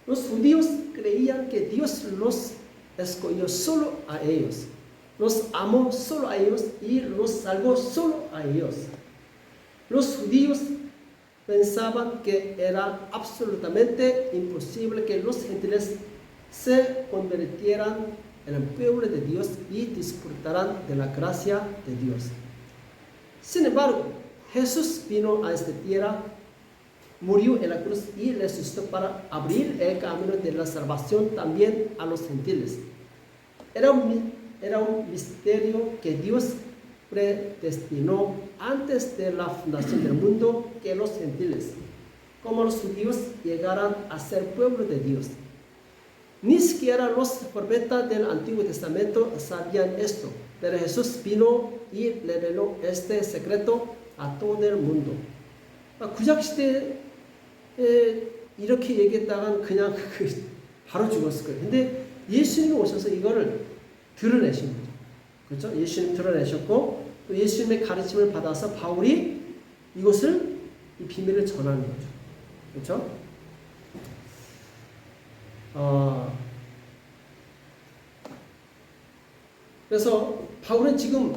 Los judíos creían que Dios los escogió solo a ellos, los amó solo a ellos y los salvó solo a ellos. Los judíos pensaban que era absolutamente imposible que los gentiles se convirtieran en el pueblo de Dios y disfrutaran de la gracia de Dios. Sin embargo, Jesús vino a esta tierra, murió en la cruz y resucitó para abrir el camino de la salvación también a los gentiles. Era un misterio que Dios predestinó antes de la fundación del mundo que los gentiles, como los judíos, llegaran a ser pueblo de Dios. Ni siquiera los profetas del Antiguo Testamento sabían esto, pero Jesús vino y reveló este secreto a todo el mundo. 구약 시대에 이렇게 얘기했다간 그냥 바로 죽었을 거예요. 근데 예수님이 오셔서 이거를 드러내신 거죠. 그렇죠? 예수님 드러내셨고 또 예수님의 가르침을 받아서 바울이 이것을 이 비밀을 전하는 거죠. 그렇죠? 그래서 바울은 지금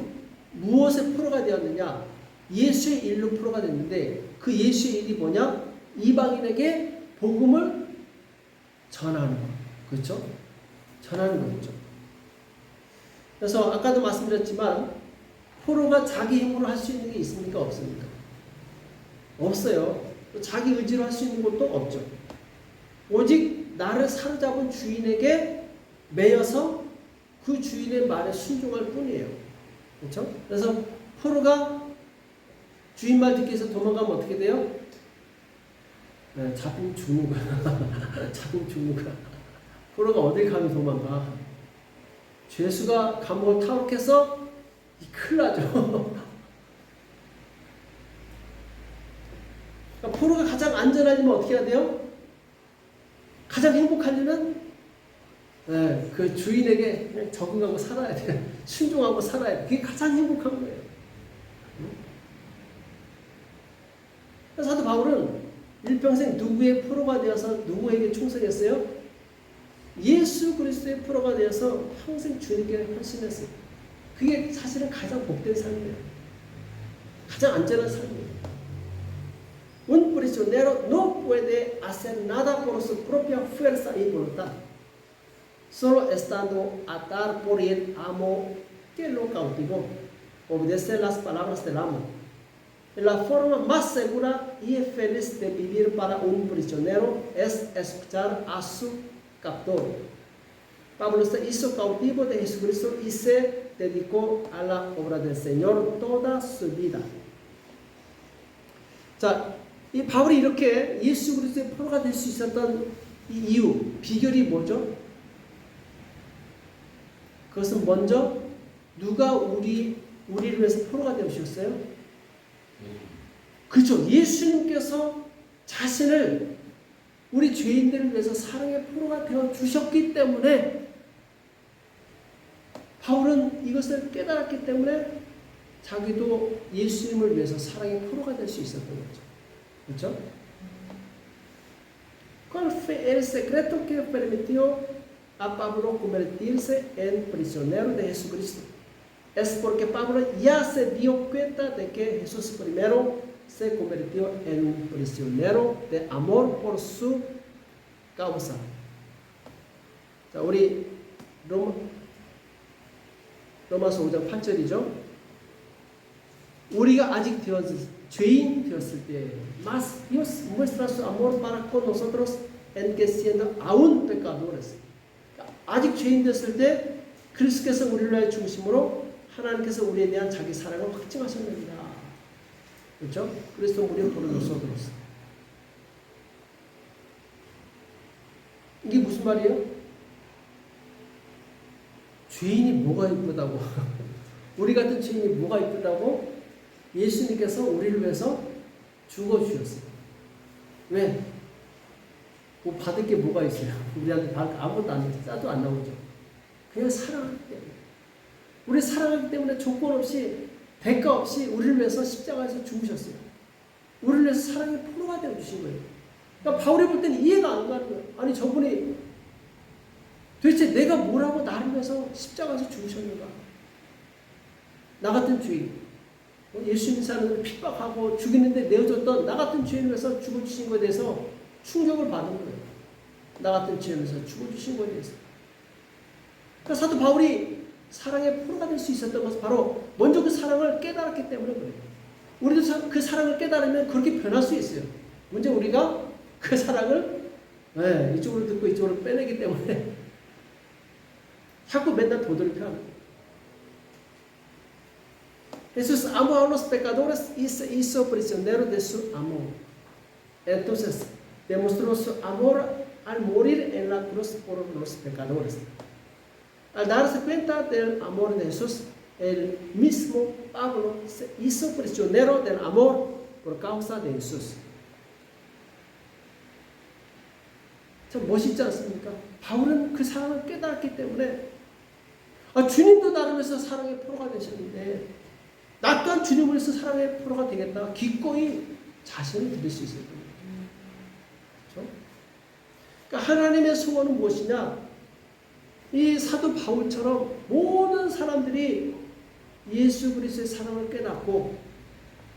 무엇의 프로가 되었느냐? 예수의 일로 프로가 됐는데 그 예수의 일이 뭐냐? 이방인에게 복음을 전하는 것. 그렇죠? 전하는 거죠. 그래서 아까도 말씀드렸지만 포로가 자기 힘으로 할 수 있는 게 있습니까? 없습니까? 없어요. 자기 의지로 할 수 있는 것도 없죠. 오직 나를 사로잡은 주인에게 매여서 그 주인의 말에 순종할 뿐이에요. 그렇죠? 그래서 포로가 주인 말 듣기 위해서 도망가면 어떻게 돼요? 네, 잡히면 죽는 거야. 잡히면 죽는 거야. 포로가 어딜 가면 도망가. 죄수가 감옥을 탈옥해서 큰일 나죠. 그러니까 포로가 가장 안전하려면 어떻게 해야 돼요? 가장 행복하려면 그 주인에게 그냥 적응하고 살아야 돼요. 순종하고 살아야 돼요. 그게 가장 행복한 거예요. 그래서 사도 바울은 일평생 누구의 포로가 되어서 누구에게 충성했어요? 예수 그리스도의 포로가 되어서 평생 주님께 헌신했어요. 그게 사실은 가장 복된 삶이에요. 가장 안전한 삶이에요. Un prisionero no puede hacer nada por su propia fuerza y voluntad, solo estando atado por el amo que lo cautivó. Obedece las palabras del amo. La forma más segura y feliz de vivir para un prisionero es escuchar a su captor. Pablo se hizo cautivo de Jesucristo y se dedicó a la obra del Señor toda su vida. 자, 이 바울이 이렇게 예수 그리스도의 포로가 될 수 있었던 이 이유, 비결이 뭐죠? 그것은 먼저 누가 우리를 위해서 포로가 되어주셨어요? 그렇죠. 예수님께서 자신을 우리 죄인들을 위해서 사랑의 포로가 되어 주셨기 때문에 바울은 이것을 깨달았기 때문에 자기도 예수님을 위해서 사랑의 포로가 될 수 있었던 거죠. 그렇죠? ¿Cuál fue el secreto que permitió a Pablo convertirse en prisionero de Jesucristo? Es porque Pablo ya se dio cuenta de que Jesús primero se convirtió en un prisionero de amor por su causa. 자, 우리 로마서 5장 8절이죠. 우리가 아직 죄인 되었을 때, mas Dios muestra su amor para con nosotros en que siendo aún pecadores. 아직 죄인 됐을 때 그리스도께서 우리를 위하여 중심으로 하나님께서 우리에 대한 자기 사랑을 확증하셨느니라. 그렇죠? 그리스도 우리를 보는 nosotros. 이게 무슨 말이에요? 죄인이 뭐가 이쁘다고? 우리 같은 죄인이 뭐가 이쁘다고? 예수님께서 우리를 위해서 죽어주셨어요. 왜? 뭐 받을 게 뭐가 있어요? 우리한테 아무것도 안 나오죠. 짜도 안 나오죠. 그냥 사랑하기 때문에. 우리 사랑하기 때문에 조건 없이, 대가 없이 우리를 위해서 십자가에서 죽으셨어요. 우리를 위해서 사랑의 포로가 되어주신 거예요. 그러니까 바울이 볼 때는 이해가 안 가는 거예요. 아니 저분이 도대체 내가 뭐라고 나를 위해서 십자가에서 죽으셨는가? 나 같은 죄인. 예수 믿는 사람을 핍박하고 죽이는데 내어줬던 나 같은 죄인을 위해서 죽어주신 것에 대해서 충격을 받은 거예요. 나 같은 죄인을 위해서 죽어주신 것에 대해서. 그러니까 사도 바울이 사랑의 포로가 될 수 있었던 것은 바로 먼저 그 사랑을 깨달았기 때문에 그래요. 우리도 그 사랑을 깨달으면 그렇게 변할 수 있어요. 문제 우리가 그 사랑을 이쪽으로 듣고 이쪽으로 빼내기 때문에 자꾸 맨날 도돌이표 하는 거예요. Jesús amó a los pecadores y se hizo prisionero de su amor. Entonces, demostró su amor al morir en la cruz por los pecadores. Al darse cuenta del amor de Jesús, el mismo Pablo se hizo prisionero del amor por causa de Jesús. 참 멋있지 않습니까? 바울은 그 사랑을 깨달았기 때문에 주님도 나를 위해서 사랑의 포로가 되셨는데 나 또한 주님을 위해서 사랑의 포로가 되겠다. 기꺼이 자신을 드릴 수 있을 겁니다. 그렇죠? 그러니까 하나님의 소원은 무엇이냐? 이 사도 바울처럼 모든 사람들이 예수 그리스도의 사랑을 깨닫고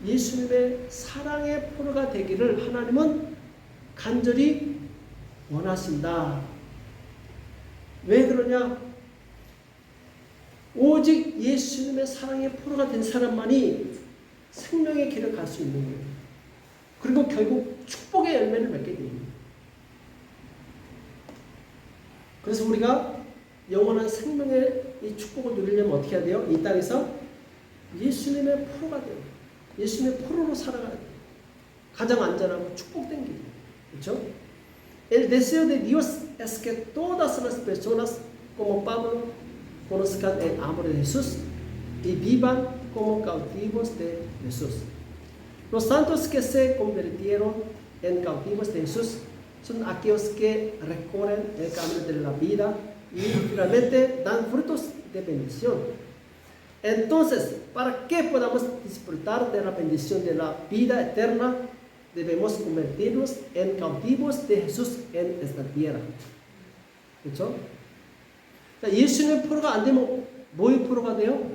예수님의 사랑의 포로가 되기를 하나님은 간절히 원하신다. 왜 그러냐? 오직 예수님의 사랑의 포로가 된 사람만이 생명의 길을 갈 수 있는 거예요. 그리고 결국 축복의 열매를 맺게 됩니다. 그래서 우리가 영원한 생명의 이 축복을 누리려면 어떻게 해야 돼요? 이 땅에서 예수님의 포로가 돼요. 예수님의 포로로 살아가야 돼요. 가장 안전하고 축복된 길. 그렇죠? El deseo de Dios es que todas las personas como Pablo conozcan el amor de Jesús y vivan como cautivos de Jesús. Los santos que se convirtieron en cautivos de Jesús son aquellos que recorren el camino de la vida y finalmente dan frutos de bendición. Entonces, para que podamos disfrutar de la bendición de la vida eterna, debemos convertirnos en cautivos de Jesús en esta tierra. 그렇죠? 예수님의 포로가 안 되면 뭐의 포로가 돼요?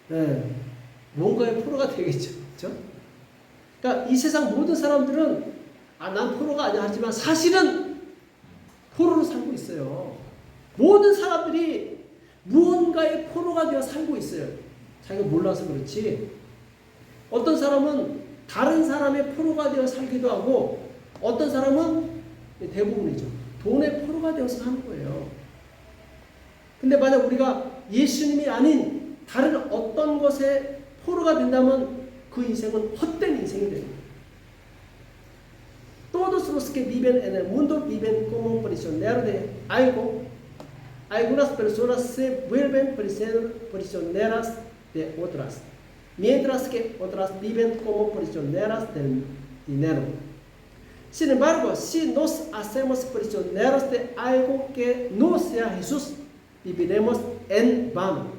네, 뭔가의 포로가 되겠죠. 그렇죠? 그러니까 이 세상 모든 사람들은 난 포로가 아니야 하지만 사실은 포로로 살고 있어요. 모든 사람들이 무언가의 포로가 되어 살고 있어요. 자기가 몰라서 그렇지. 어떤 사람은 다른 사람의 포로가 되어 살기도 하고 어떤 사람은 대부분이죠. 돈의 포로가 되어서 사는 거예요. 근데 만약 우리가 예수님이 아닌 다른 어떤 것에 포로가 된다면 그 인생은 헛된 인생이 됩니다. Todos los que viven en el mundo viven como prisioneros de algo. Algunas personas se vuelven prisioneras de otras, mientras que otras viven como prisioneras del dinero. Sin embargo, si nos hacemos prisioneros de algo que no sea Jesús, viviremos en vano.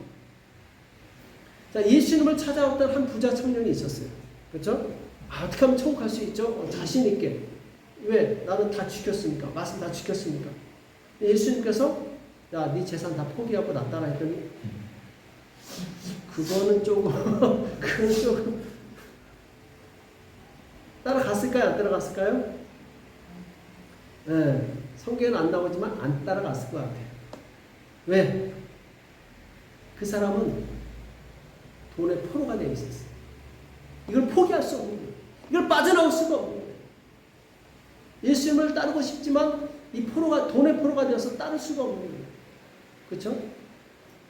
자, 예수님을 찾아왔던 한 부자 청년이 있었어요. 그렇죠? 어떻게 하면 천국 갈 수 있죠? 자신 있게. 왜? 나는 다 지켰으니까. 말씀 다 지켰으니까. 예수님께서 야, 네 재산 다 포기하고 나 따라 했더니 그거는 조금 따라갔을까요? 안 따라갔을까요? 네, 성경에는 안 나오지만 안 따라갔을 것 같아요. 왜? 그 사람은 돈의 포로가 되어 있었어요. 이걸 포기할 수 없는 거예요. 이걸 빠져나올 수가 없는 거예요. 예수님을 따르고 싶지만 이 포로가 돈의 포로가 되어서 따를 수가 없는 거예요. 그렇죠?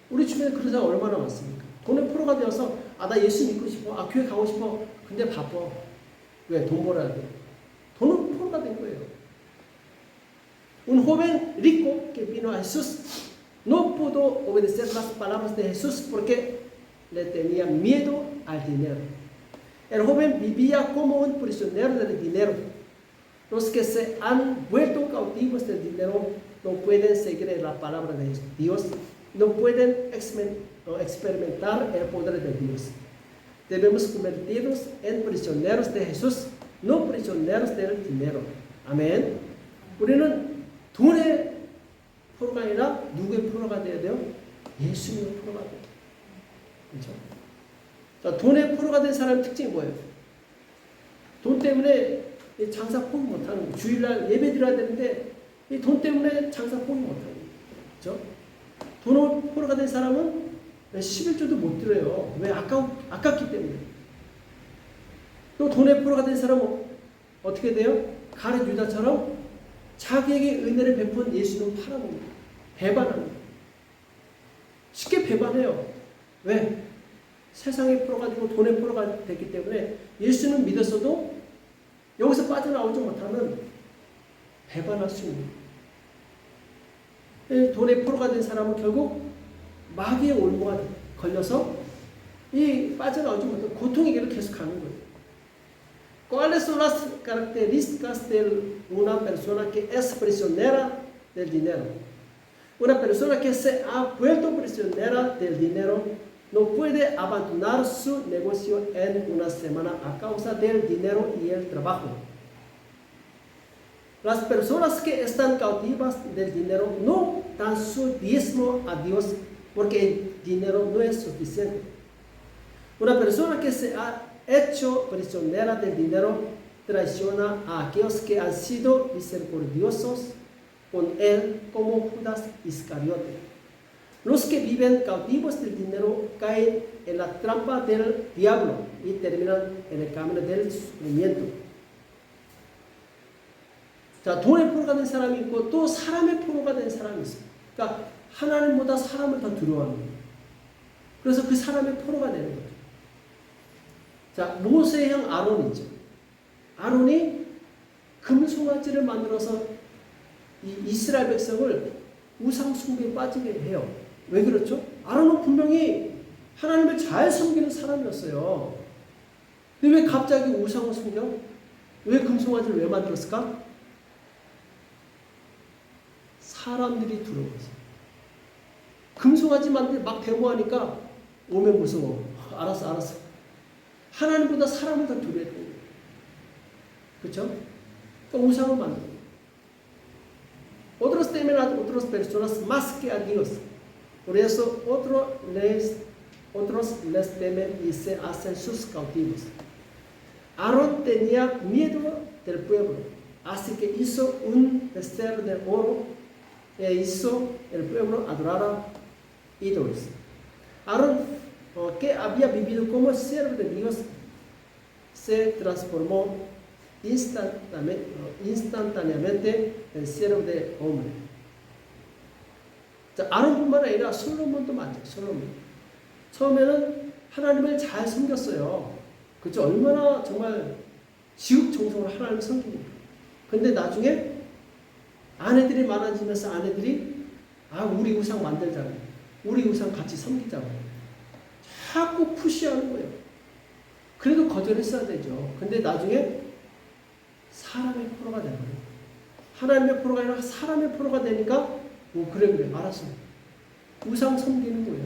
우리 주변에 그런 사람 얼마나 많습니까? 돈의 포로가 되어서 나 예수 믿고 싶어, 교회 가고 싶어. 근데 바빠. 왜? 돈 벌어야 돼. 돈은 포로가 된 거예요. Un joven rico que vino a Jesús no pudo obedecer las palabras de Jesús porque le tenía miedo al dinero. El joven vivía como un prisionero del dinero. Los que se han vuelto cautivos del dinero no pueden seguir la palabra de Dios, no pueden experimentar el poder de Dios. Debemos convertirnos en prisioneros de Jesús, no prisioneros del dinero. 아멘. 우리는 돈의 포로가 아니라 누구의 포로가 되어야 돼요? 예수님의 포로가 돼요. 그렇죠? 자, 돈의 포로가 된 사람의 특징이 뭐예요? 돈 때문에 장사 포기 못하는 거예요. 주일날 예배 드려야 되는데 이 돈 때문에 장사 포기 못하는 거예요. 그렇죠? 돈의 포로가 된 사람은 11조도 못 드려요. 왜? 아깝기 때문에. 또 돈의 포로가 된 사람은 어떻게 돼요? 가룟 유다처럼 자기에게 은혜를 베푼 예수는 팔아먹습니다. 배반합니다. 쉽게 배반해요. 왜? 세상의 포로가 되고 돈의 포로가 됐기 때문에 예수는 믿었어도 여기서 빠져나오지 못하면 배반할 수 있는 거예요. 돈의 포로가 된 사람은 결국 마귀의 올무가 걸려서 이 빠져나오지 못하고 고통의 길을 계속 가는 거예요. ¿Cuáles son las características de una persona que es prisionera del dinero? Una persona que se ha vuelto prisionera del dinero no puede abandonar su negocio en una semana a causa del dinero y el trabajo. Las personas que están cautivas del dinero no dan su diezmo a Dios porque el dinero no es suficiente. Una persona que se ha hecho prisionera del dinero traiciona a aquellos que han sido misericordiosos con él como Judas Iscariote. Los que viven cautivos del dinero caen en la trampa del diablo y terminan en el camino del sufrimiento. 자, 돈의 포로가 된 사람이 있고 또 사람의 포로가 된 사람이 있어요. 그러니까 하나님보다 사람을 더 두려워하는 거예요. 그래서 그 사람의 포로가 되는 거죠. 자, 모세의 형 아론이죠. 아론이 금송아지를 만들어서 이 이스라엘 백성을 우상 숭배에 빠지게 해요. 왜 그렇죠? 아론은 분명히 하나님을 잘 섬기는 사람이었어요. 근데 왜 갑자기 우상을 섬겨? 왜 금송아지를 왜 만들었을까? 사람들이 두려워서. 금송아지 만들 막 데모하니까 오면 무서워. 알았어. 하나님보다 사람을 더 두려워했던 거예요. 그렇죠? 그러니까 우상을 만들고. Otros temen a otras personas más que a Dios. Por eso otros les temen y se hacen sus cautivos. Aarón tenía miedo del pueblo, así que hizo un becerro de oro e hizo el pueblo adorar a ídolos. Aarón, que había vivido como siervo de Dios, se transformó instantáneamente en siervo de hombre. 자, 아론뿐만 아니라 솔로몬도 맞죠. 솔로몬. 처음에는 하나님을 잘 섬겼어요. 그죠? 얼마나 정말 지극정성으로 하나님을 섬깁니까? 근데 나중에 아내들이 많아지면서 아내들이 우리 우상 만들자고, 우리 우상 같이 섬기자고 자꾸 푸시하는 거예요. 그래도 거절했어야 되죠. 근데 나중에 사람의 포로가 되는 거예요. 하나님의 포로가 아니라 사람의 포로가 되니까 그래 알았어. 우상 섬기는 거예요.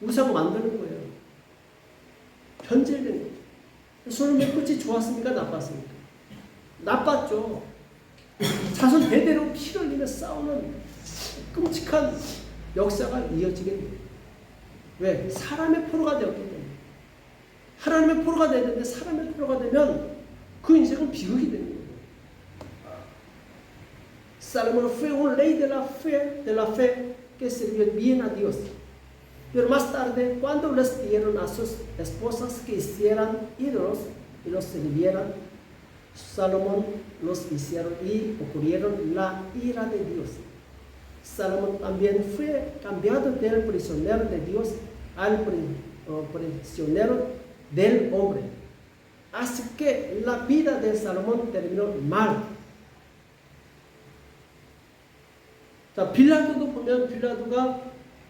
우상 만드는 거예요. 변질되는 거예요. 솔로몬 끝이 좋았습니까? 나빴습니까? 나빴죠. 자손 대대로 피 흘리며 싸우는 끔찍한 역사가 이어지게 됩니다. 왜? 사람의 포로가 되었기 때문에. 하나님의 포로가 되는데 사람의 포로가 되면 그 인생은 비극이 되는 거예요. Salomón fue un rey de la fe que sirvió bien a Dios. Pero más tarde, cuando les pidieron a sus esposas que hicieran ídolos y los sirvieran, Salomón los hicieron y ocurrieron la ira de Dios. Salomón también fue cambiado del prisionero de Dios al prisionero del hombre. Así que la vida de Salomón terminó mal. 자, 빌라도도 보면 빌라도가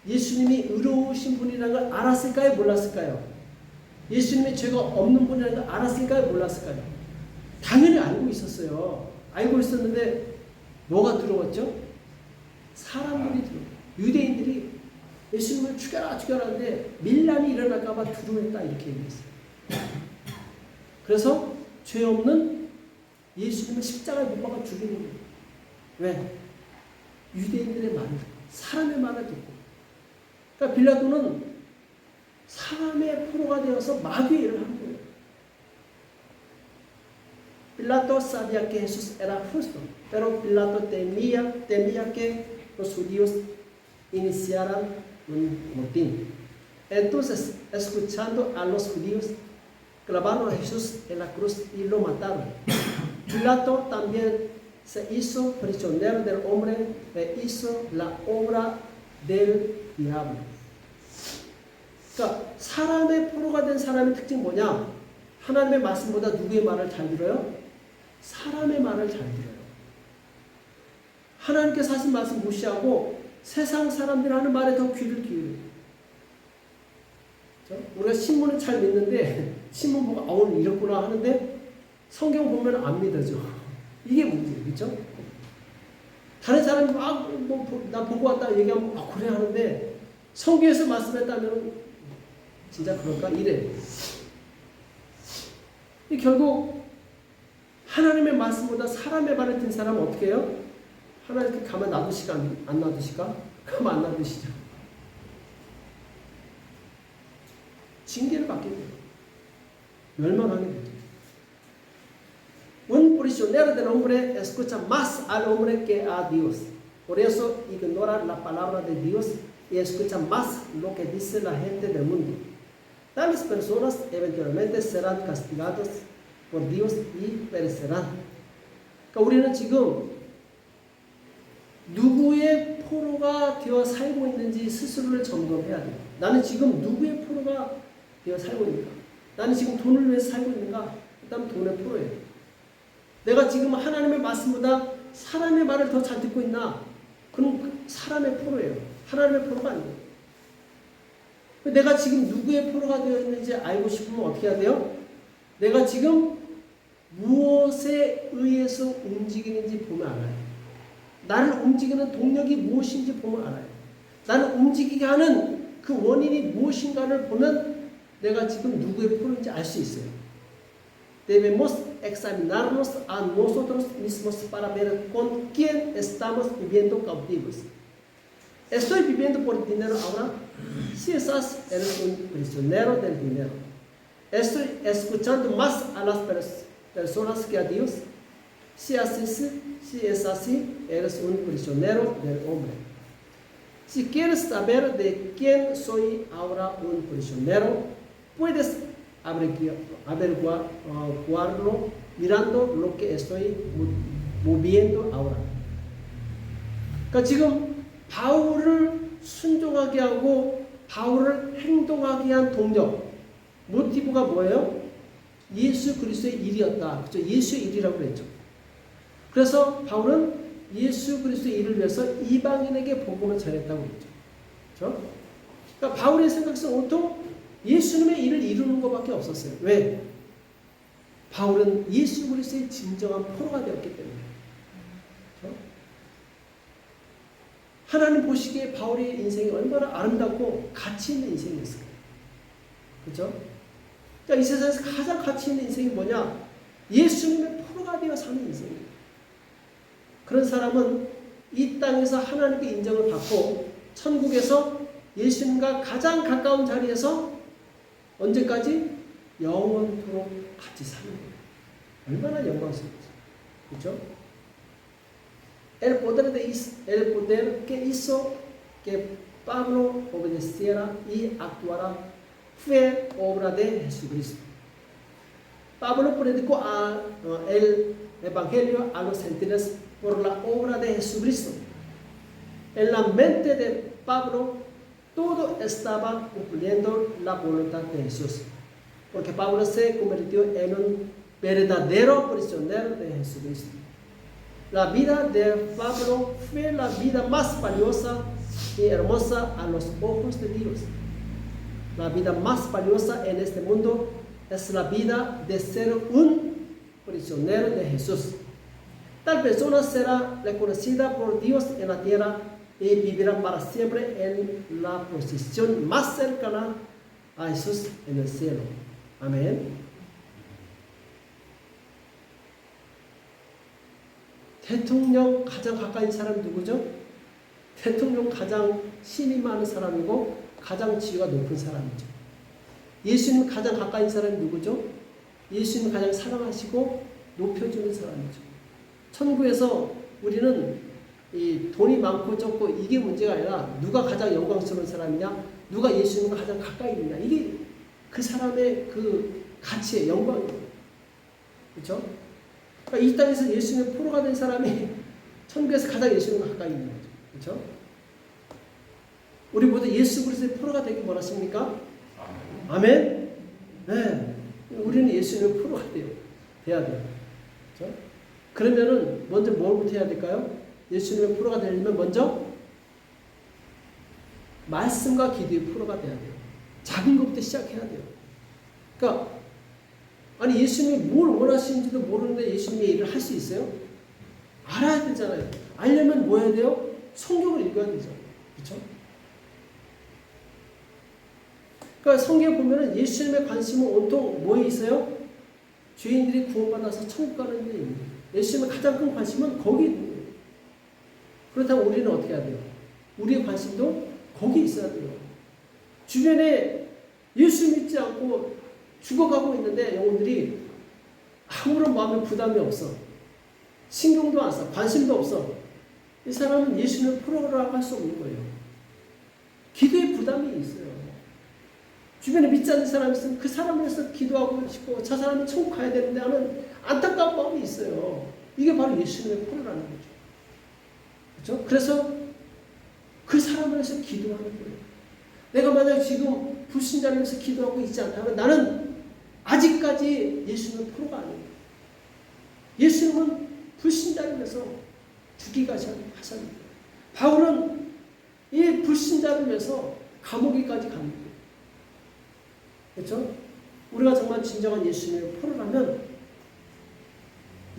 예수님이 의로우신 분이라는 걸 알았을까요? 몰랐을까요? 예수님이 죄가 없는 분이라는 걸 알았을까요? 몰랐을까요? 당연히 알고 있었어요. 알고 있었는데 뭐가 두려웠죠? 사람들이 두려워. 유대인들이 예수님을 죽여라 하는데 밀란이 일어날까 봐 두려워했다 이렇게 얘기했어요. 그래서 죄 없는 예수님을 십자가에 못 박아 죽이는 거예요. 왜? 유대인들의 말을 듣고 사람의 말을 듣고. 그러니까 빌라도는 사람의 포로가 되어서 마귀의 일을 한 거예요. Pilato sabía que Jesús era justo, pero Pilato temía que los judíos iniciaran un motín. Entonces, escuchando a los judíos, clavaron a Jesús en la cruz y lo mataron. Pilato también se hizo prisionero del hombre e hizo la obra del diablo. 그러니까 사람의 포로가 된 사람의 특징이 뭐냐? 하나님의 말씀보다 누구의 말을 잘 들어요? 사람의 말을 잘 들어요. 하나님께서 하신 말씀 무시하고 세상 사람들이 하는 말에 더 귀를 기울여요. 우리가 신문을 잘 믿는데 신문 보고 오늘 이렇구나 하는데 성경 보면 안 믿어져. 이게 문제예요. 그렇죠? 다른 사람이 나 보고 왔다 얘기하면 그래 하는데 성경에서 말씀했다면 진짜 그럴까? 이래. 결국 하나님의 말씀보다 사람의 말을 듣는 사람은 어떻게 해요? 하나님께 가만 놔두실까? 안 놔두실까? 가만 안 놔두시죠. 징계를 받게 돼요. 멸망하게 되죠. Un prisionero del hombre escucha más al hombre que a Dios. Por eso ignora la palabra de Dios y escucha más lo que dice la gente del mundo. Tales personas eventualmente serán castigadas por Dios y perecerán. 그러니까 우리는 지금 누구의 포로가 되어 살고 있는지 스스로를 점검해야 돼요. 나는 지금 누구의 포로가 되어 살고 있는가? 나는 지금 돈을 위해서 살고 있는가? 일단 돈의 포로예요. 내가 지금 하나님의 말씀보다 사람의 말을 더 잘 듣고 있나? 그럼 사람의 포로예요. 하나님의 포로가 아니에요. 내가 지금 누구의 포로가 되어 있는지 알고 싶으면 어떻게 해야 돼요? 내가 지금 무엇에 의해서 움직이는지 보면 알아요. 나를 움직이는 동력이 무엇인지 보면 알아요. 나를 움직이게 하는 그 원인이 무엇인가를 보면 내가 지금 누구의 포로인지 알 수 있어요. Debemos examinarnos a nosotros mismos para ver con quién estamos viviendo cautivos. ¿Estoy viviendo por dinero ahora? Si estás, eres un prisionero del dinero. ¿Estoy escuchando más a las personas que a Dios? Si es así, eres un prisionero del hombre. Si quieres saber de quién soy ahora un prisionero, puedes averiguarlo mirando lo que estoy moviendo ahora. 그러니까 지금 바울을 순종하게 하고 바울을 행동하게 한 동력, 모티브가 뭐예요? 예수 그리스도의 일이었다. 그렇죠? 예수의 일이라고 그랬죠. 그래서 바울은 예수 그리스도의 일을 위해서 이방인에게 복음을 전했다고 그랬죠. 그렇죠? 그러니까 바울의 생각은 온통 예수님의 일을 이루는 것밖에 없었어요. 왜? 바울은 예수 그리스도의 진정한 포로가 되었기 때문에. 그렇죠? 하나님 보시기에 바울의 인생이 얼마나 아름답고 가치 있는 인생이었어요. 그렇죠? 그러니까 이 세상에서 가장 가치 있는 인생이 뭐냐? 예수님의 포로가 되어 사는 인생이에요. 그런 사람은 이 땅에서 하나님께 인정을 받고 천국에서 예수님과 가장 가까운 자리에서 언제까지? 영원토록 같이 사는 거예요. 얼마나 영광스럽죠. 그렇죠? El poder que hizo que Pablo obedeciera y actuara fue obra de Jesucristo. Pablo predicó el evangelio a los gentiles por la obra de Jesucristo. En la mente de Pablo todo estaba cumpliendo la voluntad de Jesús, porque Pablo se convirtió en un verdadero prisionero de Jesucristo. La vida de Pablo fue la vida más valiosa y hermosa a los ojos de Dios. La vida más valiosa en este mundo es la vida de ser un prisionero de Jesús. Tal persona será reconocida por Dios en la tierra y vivirá para siempre en la posición más cercana a Jesús en el cielo. Amén. 대통령 가장 가까운 사람이 누구죠? 대통령 가장 신이 많은 사람이고 가장 지위가 높은 사람이죠. 예수님 가장 가까운 사람이 누구죠? 예수님 가장 사랑하시고 높여주는 사람이죠. 천국에서 우리는 이 돈이 많고 적고 이게 문제가 아니라 누가 가장 영광스러운 사람이냐, 누가 예수님과 가장 가까이 있느냐, 이게 그 사람의 그 가치의 영광이에요. 그렇죠? 그러니까 이 땅에서 예수님의 포로가 된 사람이 천국에서 가장 예수님과 가까이 있는 거죠. 그렇죠? 우리 모두 예수 그리스도의 포로가 되기 원하십니까? 아멘. 네. 우리는 예수님의 포로가 돼야 돼요. 그렇죠? 그러면은 먼저 뭘부터 해야 될까요? 예수님의 포로가 되려면 먼저 말씀과 기도의 포로가 돼야 돼요. 작은 것부터 시작해야 돼요. 그러니까 아니 예수님이 뭘 원하시는지도 모르는데 예수님의 일을 할 수 있어요? 알아야 되잖아요. 알려면 뭐 해야 돼요? 성경을 읽어야 되죠. 그렇죠? 그러니까 성경에 보면은 예수님의 관심은 온통 뭐에 있어요? 죄인들이 구원받아서 천국 가는 데 있는 거예요. 예수님의 가장 큰 관심은 거기 있는 거예요. 그렇다면 우리는 어떻게 해야 돼요? 우리의 관심도 거기 있어야 돼요. 주변에 예수 믿지 않고 죽어가고 있는데 영혼들이 아무런 마음에 부담이 없어. 신경도 안 써. 관심도 없어. 이 사람은 예수님을 포로라고 할 수 없는 거예요. 기도에 부담이 있어요. 주변에 믿지 않는 사람이 있으면 그 사람을 위해서 기도하고 싶고 저 사람이 천국 가야 되는데 하는 안타까운 마음이 있어요. 이게 바로 예수님의 포로라는 거죠. 그렇죠? 그래서 그 사람을 위해서 기도하는 거예요. 내가 만약 지금 불신자를 위해서 기도하고 있지 않다면 나는 아직까지 예수님은 포로가 아니에요. 예수님은 불신자를 위해서 죽이게 하셨는데 바울은 이 불신자를 위해서 감옥에까지 가는 거예요. 그렇죠? 우리가 정말 진정한 예수님의 포로라면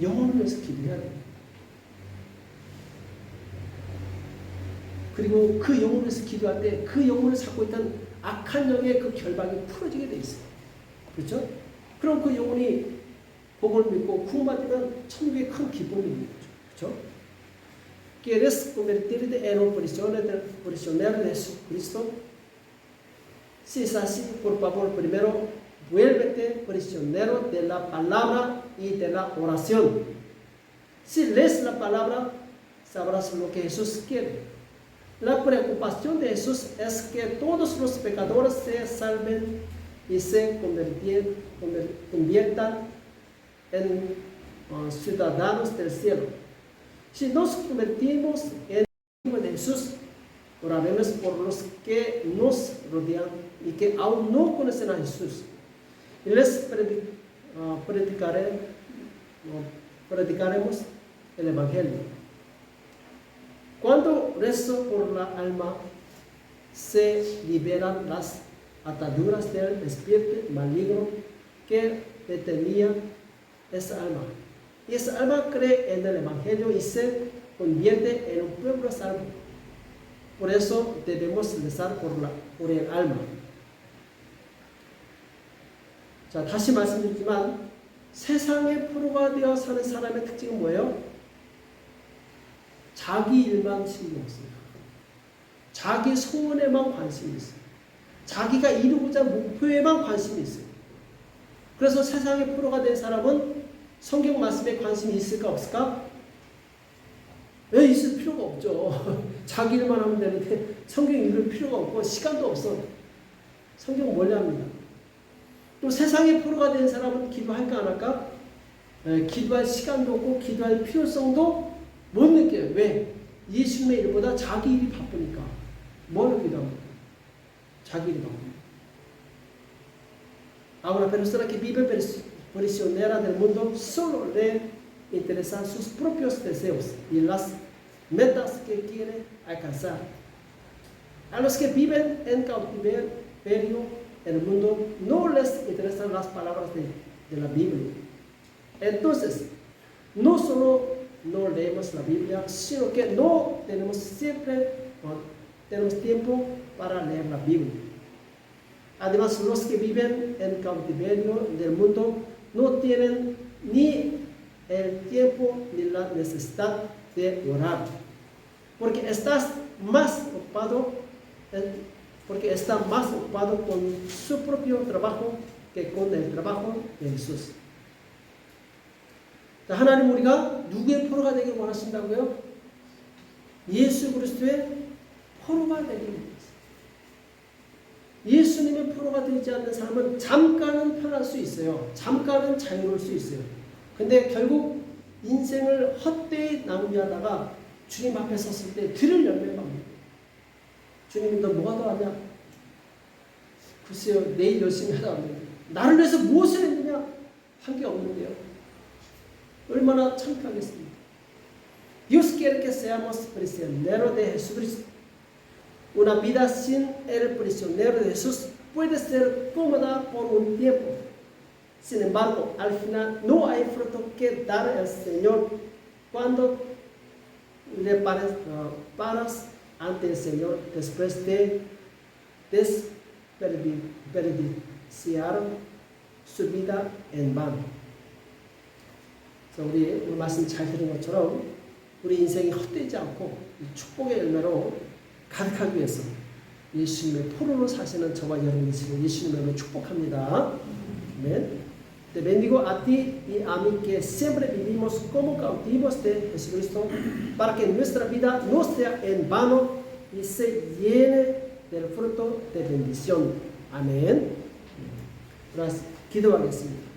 영혼을 위해서 기도해야 돼요. 그리고 그 영혼을 위해서 기도할 때 그 영혼을 잡고 있던 악한 영의 그 결박이 풀어지게 돼 있어요. 그렇죠? 그럼 그 영혼이 복을 믿고 구원받으면 천국의 큰 기쁨이 있는 거죠. 그렇죠? ¿Quieres convertirte en un prisionero de Jesucristo? Si es así, por favor, primero vuélvete prisionero de la palabra y de la oración. Si lees la palabra, sabrás lo que Jesús quiere. La preocupación de Jesús es que todos los pecadores se salven y se conviertan en ciudadanos del cielo. Si nos convertimos en hijos de Jesús, oraremos por los que nos rodean y que aún no conocen a Jesús. Y les predicaremos el Evangelio. Cuando rezo por la alma, se liberan las ataduras del espíritu maligno que detenía esa alma. Y esa alma cree en el Evangelio y se convierte en un pueblo salvo. Por eso debemos rezar por el alma. 자, 다시 말씀드리지만 세상의 포로가 되어 사는 사람의 특징은 뭐예요? 자기 일만 신경 써요. 자기 소원에만 관심이 있어요. 자기가 이루고자 목표에만 관심이 있어요. 그래서 세상의 포로가 된 사람은 성경 말씀에 관심이 있을까 없을까? 왜 있을 필요가 없죠. 자기 일만 하면 되는데 성경 읽을 필요가 없고 시간도 없어. 성경 멀리 합니다. 또 세상의 포로가 된 사람은 기도할까 안 할까? 기도할 시간도 없고 기도할 필요성도 못 느껴요. 왜? 예수님의 일보다 자기 일이 바쁘니까. 뭘 기도합니까? 자기 일이 바쁩니다. A una persona que vive prisionera del mundo solo le interesan sus propios deseos y las metas que quiere alcanzar. A los que viven en cautiverio en el mundo no les interesan las palabras de la Biblia. Entonces, no solo no leemos la Biblia, sino que no tenemos tiempo para leer la Biblia. Además, los que viven en cautiverio del mundo no tienen ni el tiempo ni la necesidad de orar, porque está más ocupado con su propio trabajo que con el trabajo de Jesús. 하나님 우리가 누구의 포로가 되길 원하신다고요? 예수 그리스도의 포로가 되길 원하십니다. 예수님의 포로가 되지 않는 사람은 잠깐은 편할 수 있어요. 잠깐은 자유로울 수 있어요. 근데 결국 인생을 헛되이 낭비하다가 주님 앞에 섰을 때 뒤를 열매합니다. 주님 너 뭐가 더 하냐? 글쎄요 내일 열심히 하다 왔는데 나를 위해서 무엇을 했느냐? 한 게 없는데요. 얼마나 창피하겠습니까? Dios quiere que seamos prisioneros de Jesucristo. Una vida sin el prisionero de Jesús puede ser cómoda por un tiempo. Sin embargo, al final no hay fruto que dar al Señor cuando le paras ante el Señor después de desperdiciar su vida en vano. 우리 오늘 말씀 잘 들은 것처럼 우리 인생이 헛되지 않고 축복의 열매로 가득하기 위해서 예수님의 포로로 사시는 저와 여러분이 있으면 예수님으로 축복합니다. 아멘. Te bendigo a ti y a mí que siempre vivimos como cautivos de Jesucristo, para que nuestra vida no sea en vano y se llene del fruto de bendición. 아멘. 기도하겠습니다.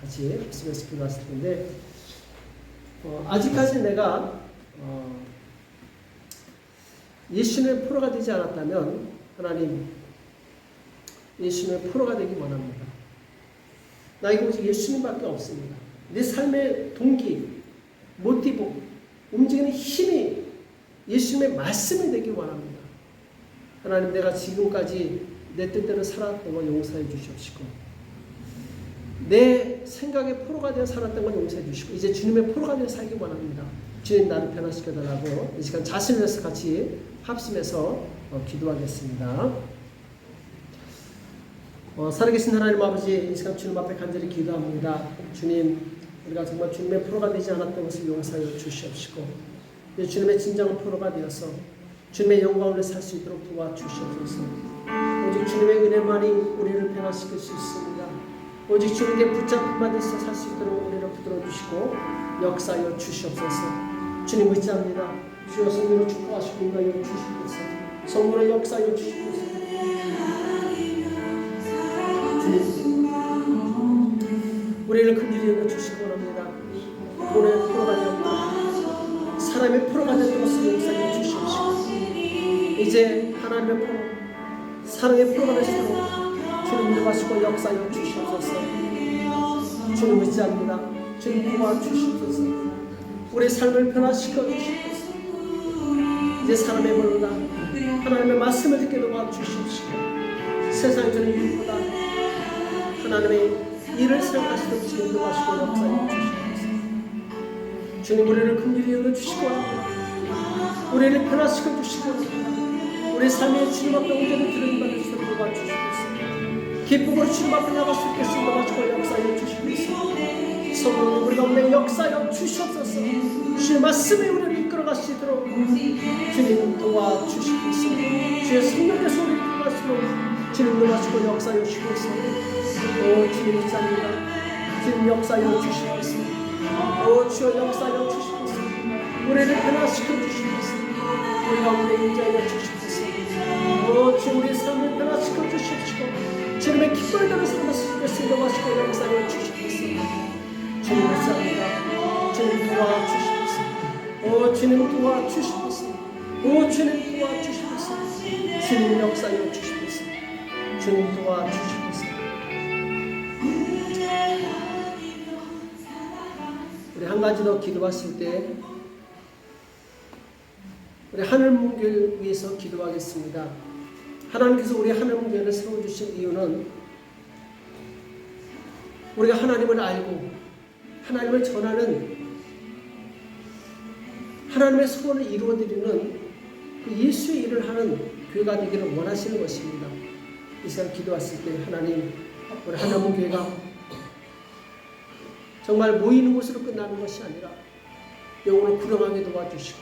같이 하시면서 기도하실 텐데, 아직까지 내가 예수님의 프로가 되지 않았다면 하나님 예수님의 프로가 되기 원합니다. 나에게 오직 예수님밖에 없습니다. 내 삶의 동기, 모티브, 움직이는 힘이 예수님의 말씀이 되기 원합니다. 하나님, 내가 지금까지 내 뜻대로 살았던 걸 용서해 주시옵시고, 내 생각의 프로가 되어 살았던 걸 용서해 주시고, 이제 주님의 프로가 되어 살기 원합니다. 주님, 나를 변화시켜 달라고 이 시간 자신을 위해서 같이 합심해서 기도하겠습니다. 살아계신 하나님 아버지, 이 시간 주님 앞에 간절히 기도합니다. 주님, 우리가 정말 주님의 프로가 되지 않았던 것을 용서하여 주시옵시고, 이제 주님의 진정한 프로가 되어서 주님의 영광을 살 수 있도록 도와주시옵소서. 오직 주님의 은혜만이 우리를 변화시킬 수 있습니다. 오직 주님께 붙잡힌 받아서 살 수 있도록 우리를 붙들어 주시고 역사하여 주시옵소서. 주님 의지합니다. 주여 성령으로 축복하시고 인도하여 주시옵소서. 성령으로 역사하여 주시옵소서. 우리를 긍휼히 여겨 주시기 원합니다. 돈의 프로가 되었고 사람의 프로가 된 것을 용서해 주시옵시고, 이제 하나님의 프로, 사랑의 프로가 되시도록 주님 인도하시고 역사하여 주시옵소서. 주님 의지합니다. 주님 도와주시옵소서. 우리 삶을 변화시켜 주시옵소서. 이제 사람의 말보다 하나님의 말씀을 듣게 도와주시옵시고, 세상에 주는 일보다 하나님의 일을 생각하시도록 주님 도와주시고 역사해 주시옵소서. 주님, 우리를 긍휼히 여겨주시고 우리를 변화시켜 주시고 우리 삶의 주님 앞에 온전히 드러임받을 수 있도록 도와주시옵소서. 기쁨으로 주님 앞에 나갈 수 있게 도와주시고 역사해 주시옵소서. 성령님, 우리 가운데 역사하여 주시옵소서. 주의 말씀에 우리를 이끌어 가시도록 주님 도와주시옵소서. 주의 성령께서 우리를 도와주시도록 주님 도와주시고 역사하여 주시옵소서. 오 주님 감사합니다. 주님 역사하여 주시옵소서. 오 주여 역사하여 주시옵소서. 우리를 변화시켜 주시옵소서. 우리 가운데 인자하여 주시옵소서. 오 주님, 우리의 삶을 변화시켜 주시옵시고 주님의 기쁨을 살아갈 수 있게 인도하시고 역사하여 주시옵소서. 주님 감사합니다. 주님 도와주시옵소서. 오 주님 도와주시옵소서. 오 주님 도와주시옵소서. 주님 역사하여 주시옵소서. 주님 도와주시옵소서. 우리 한 가지 더 기도하실 때 우리 하늘문교를 위해서 기도하겠습니다. 하나님께서 우리 하늘문교를 세워주신 이유는 우리가 하나님을 알고 하나님을 전하는 하나님의 소원을 이루어드리는 그 예수의 일을 하는 교회가 되기를 원하시는 것입니다. 이 시간 기도하실 때 하나님, 우리 하늘문교회가 정말 모이는 곳으로 끝나는 것이 아니라 영혼을 구령하게 도와주시고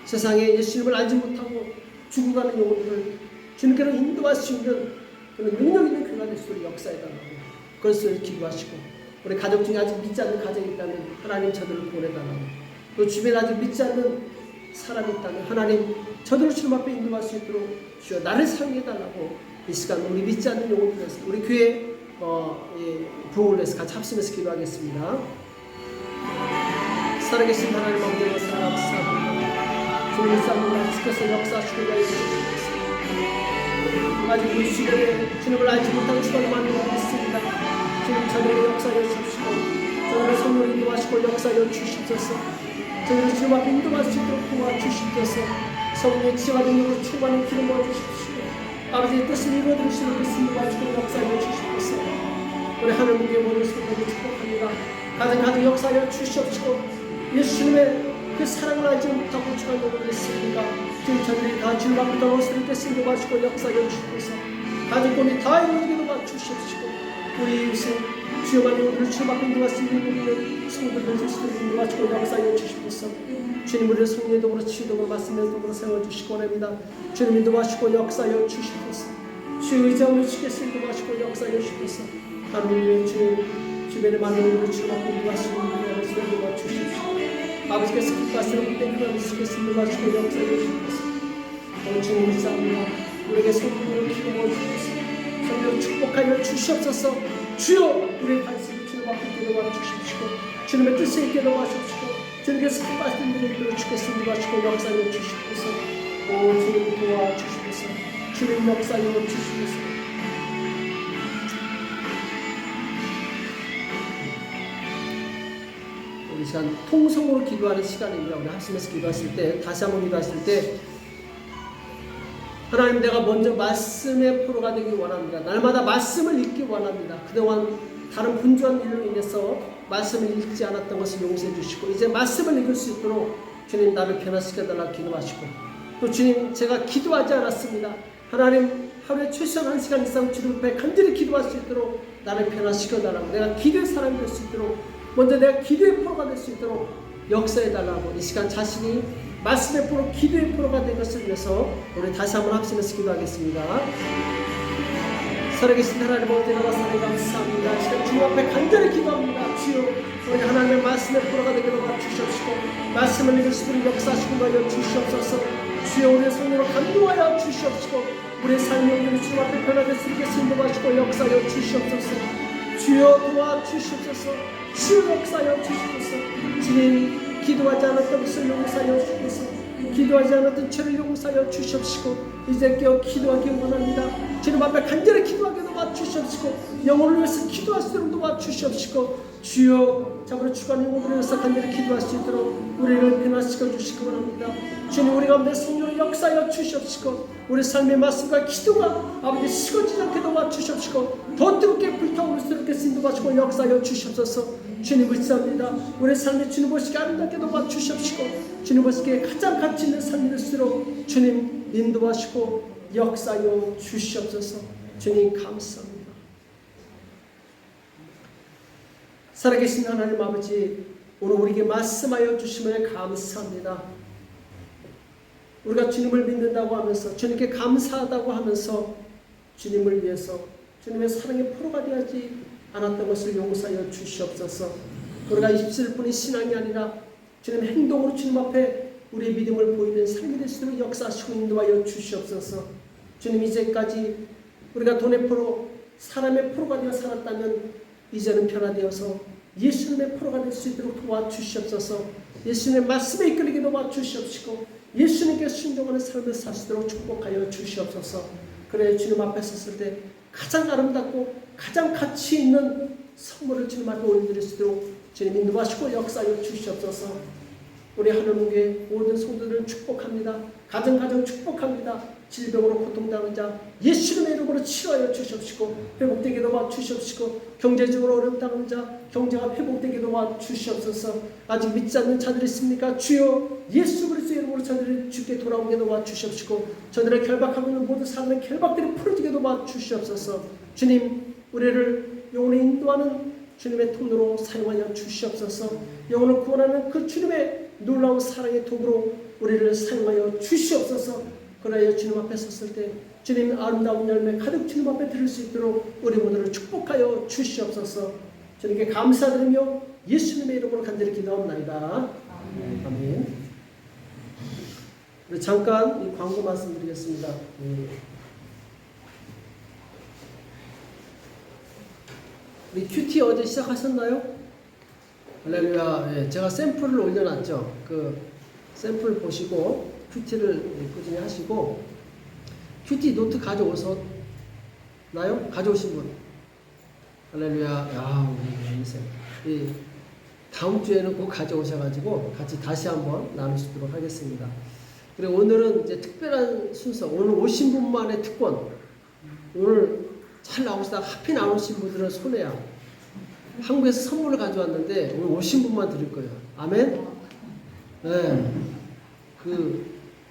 세상에 예수님을 알지 못하고 죽어가는 영혼들을 주님께로 인도할 수 있는 그런 능력 있는 교회가 될 수 있도록 역사해달라고 그것을 기도하시고, 우리 가족 중에 아직 믿지 않는 가정이 있다면 하나님 저들을 보내달라고, 또 주변에 아직 믿지 않는 사람이 있다면 하나님 저들을 주님 앞에 인도할 수 있도록 주여 나를 사용해달라고 이 시간 우리 믿지 않는 영혼들에서 우리 교회 부흥을 위해서 같이 합심해서 기도하겠습니다. 살아계신 하나님 아버지를 사랑합니다. 주님의 삶을 지켜서 역사하시고 여겨주시옵소서. 아직 우리 주변에 주님을 알지 못하는 시간이 많이 있습니다. 주님 저들의 역사하여 주시고 저들의 성령을 인도하시고 역사하여 주시옵소서. 저들을 주님 앞에 인도할 수 있도록 도와주시옵소서. 성령의 지혜와 능력으로 충만한 기름 부어주십시오. 아버지의 뜻을 이루어드리시는 것을 도와주시고 역사하여 주시옵소서. 우리 하늘문교회 모든 성도를 축복합니다. 가정 역사하여 주시옵시고 예수님의 그 사랑을 알지 못하고 주가 영혼을 했습니까? 지금 저들이 다 주님 앞에 나오실 때 쓰는 도와주시고 역사하여 주시옵소서. 가족 꿈이 다 이루어지게 도와주시옵시고 우리 이웃의 주여만 우리를 주님 앞에 인도할 수 있는 성도들 예수님을 도와주시고 역사하여 주시옵소서. 주님, 우리를 성령의 도구로 치유도구로 말씀의 도구로 세워주시기 원합니다. 주님 인도하시고 역사하여 주시옵소서. 주의 의지함을 주께서 인도하시고 역사하여 주시옵소서. 하나님의 주님 주변에 많은 분들을 주님 앞에 인도하시고 인도하시고 도와주십시오. 아버지께서 기뻐하시는 때를 예수께서 인도하시고 역사해 주시옵소서. 오늘 주님을 싸웁니다. 우리에게 성령을 기도해 주옵소서. 성령 축복하여 주시옵소서. 주여 우리의 관심을 주님 앞에 기도해 주십시오. 주님의 뜻에 있게 도와주십시오. 주님께서 기뻐하시는 분들을 주께서 인도하시고 역사해 주시옵소서. 오 주님 도와주시옵소서. 주님 역사해 주시옵소서. 우리 시간 통성으로 기도하는 시간입니다. 우리 합심해서 기도하실 때, 다시 한번 기도하실 때, 하나님 내가 먼저 말씀의 포로가 되기 원합니다. 날마다 말씀을 읽기 원합니다. 그동안 다른 분주한 일로 인해서 말씀을 읽지 않았던 것을 용서해 주시고 이제 말씀을 읽을 수 있도록 주님 나를 변화시켜달라고 기도하시고, 또 주님 제가 기도하지 않았습니다. 하나님 하루에 최소한 1시간 이상 주님 앞에 간절히 기도할 수 있도록 나를 변화시켜달라고, 내가 기도의 사람이 될 수 있도록, 먼저 내가 기도의 포로가 될 수 있도록 역사해달라고, 이 시간 자신이 말씀의 포로, 기도의 포로가 된 것을 위해서 우리 다시 한번 합심해서 기도하겠습니다. 살아계신 하나님 아버지 나와서 감사합니다. 이 시간 주님 앞에 간절히 기도합니다. 주여 우리 하나님의 말씀의 포로가 되게 도와주시옵시고 말씀을 읽을 수 있는 역사하시고 하여 주시옵소서. 주여 우리의 성령으로 감동하여 주시옵시고 우리의 삶의 온전히 주님 앞에 변화될 수 있게 인도하시고 역사하여 주시옵소서. 주여 도와주시옵소서. 주여 역사하여 주시옵소서. 주님 기도하지 않았던 것을 용서하여 주옵소서. 기도하지 않았던 죄를 용서하여 주시옵시고 이제 깨어 기도하기 원합니다. 주님 앞에 간절히 기도하게 도와주시옵시고 영혼을 위해서 기도할 수 있도록 도와주시옵시고 주여 자고로 주간 영혼을 위해서 간절히 기도할 수 있도록 우리를 변화시켜 주시기 원합니다. 주님 우리 가운데 성령을 역사하여 주시옵시고 우리 삶의 말씀과 기도가 아버지 식어지지 않게 도와주시옵시고 더 뜨겁게 불타오를 수 있게 인도하시고 역사하여 주시옵소서. 주님 의지합니다. 우리 삶에 주님 보시기 아름답게 도와주시옵시고 주님 보시기에 가장 가치 있는 삶이 될수록 주님 인도하시고 역사하여 주시옵소서. 주님 감사합니다. 살아계신 하나님 아버지 오늘 우리에게 말씀하여 주시면 감사합니다. 우리가 주님을 믿는다고 하면서 주님께 감사하다고 하면서 주님을 위해서 주님의 사랑의 포로가 되지 않았던 것을 용서하여 주시옵소서. 우리가 있을 뿐이 신앙이 아니라 주님 행동으로 주님 앞에 우리의 믿음을 보이는 삶이 될 수 있도록 역사하시고 인도하여 주시옵소서. 주님 이제까지 우리가 돈의 포로 사람의 포로가 되어 살았다면 이제는 변화되어서 예수님의 포로가 될 수 있도록 도와주시옵소서. 예수님의 말씀에 이끌리게 도와주시옵시고 예수님께 순종하는 삶을 살 수 있도록 축복하여 주시옵소서. 그래 주님 앞에 섰을 때 가장 아름답고 가장 가치 있는 선물을 주님 앞에 올려드릴 수 있도록 주님 인도하시고 역사하여 주시옵소서. 우리 하늘문교회 모든 성도들을 축복합니다. 가정 축복합니다. 질병으로 고통당한 자 예수님의 이름으로 치료하여 주시옵시고 회복되게 도와주시옵시고 경제적으로 어려움 당하는 자 경제가 회복되게 도와주시옵소서. 아직 믿지 않는 자들이 있습니까? 주여 예수 그리스도의 이름으로 저들을 주께 돌아오게 도와주시옵시고 저들의 결박하고 있는 모든 사람의 결박들이 풀어지게 도와주시옵소서. 주님 우리를 영혼에 인도하는 주님의 통로로 사용하여 주시옵소서. 영혼을 구원하는 그 주님의 놀라운 사랑의 도구로 우리를 사용하여 주시옵소서. 그러하여 주님 앞에 섰을 때 주님 아름다운 열매 가득 주님 앞에 드릴 수 있도록 우리 모두를 축복하여 주시옵소서. 주님께 감사드리며 예수님의 이름으로 간절히 기도합니다. 아멘. 우리 잠깐 이 광고 말씀드리겠습니다. 우리 큐티 어제 시작하셨나요? 할렐루야. 예, 제가 샘플을 올려놨죠. 그 샘플 보시고 큐티를 꾸준히 하시고 큐티 노트 가져오셨나요? 가져오신 분? 할렐루야. 야, 우리 인생. 다음 주에는 꼭 가져오셔가지고 같이 다시 한번 나눌 수 있도록 하겠습니다. 그리고 오늘은 이제 특별한 순서. 오늘 오신 분만의 특권. 오늘 잘 나오시다가 하필 안 오신 분들은 손해야. 한국에서 선물을 가져왔는데 오늘 오신 분만 드릴 거예요. 아멘? 네.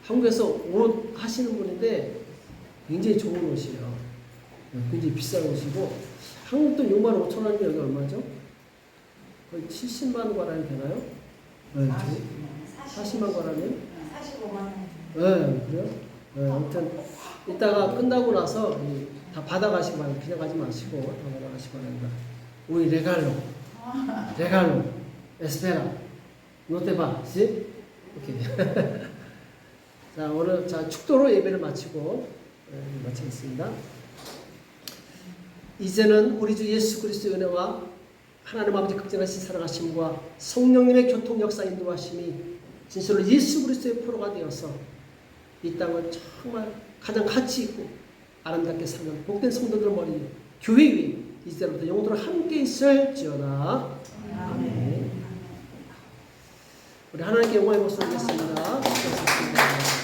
한국에서 옷 하시는 분인데 굉장히 좋은 옷이에요. 굉장히 비싼 옷이고 한국 돈 6만 5천 원이면 여기 얼마죠? 거의 70만 관원이 되나요? 네, 40만 관원이요? 45만 원. 네, 그래요? 네, 아무튼 이따가 끝나고 나서 다 받아가시기 바랍니다. 그냥 가지 마시고 다 받아가시기 바랍니다. 우리 레갈로 레갈로, 에스페라, 노테바, 시? 이렇게. 자, 오늘 축도로 예배를 마치고 마치겠습니다. 이제는 우리 주 예수 그리스도의 은혜와 하나님 아버지 극진하신 사랑하심과 성령님의 교통 역사 인도하심이 진실로 예수 그리스도의 포로가 되어서 이 땅을 정말 가장 가치 있고 아름답게 사는 복된 성도들 머리 교회 위에 이제부터 영원토록 함께 있을지어다. 아멘. 우리 하나님께 영광의 목소리 드리겠습니다.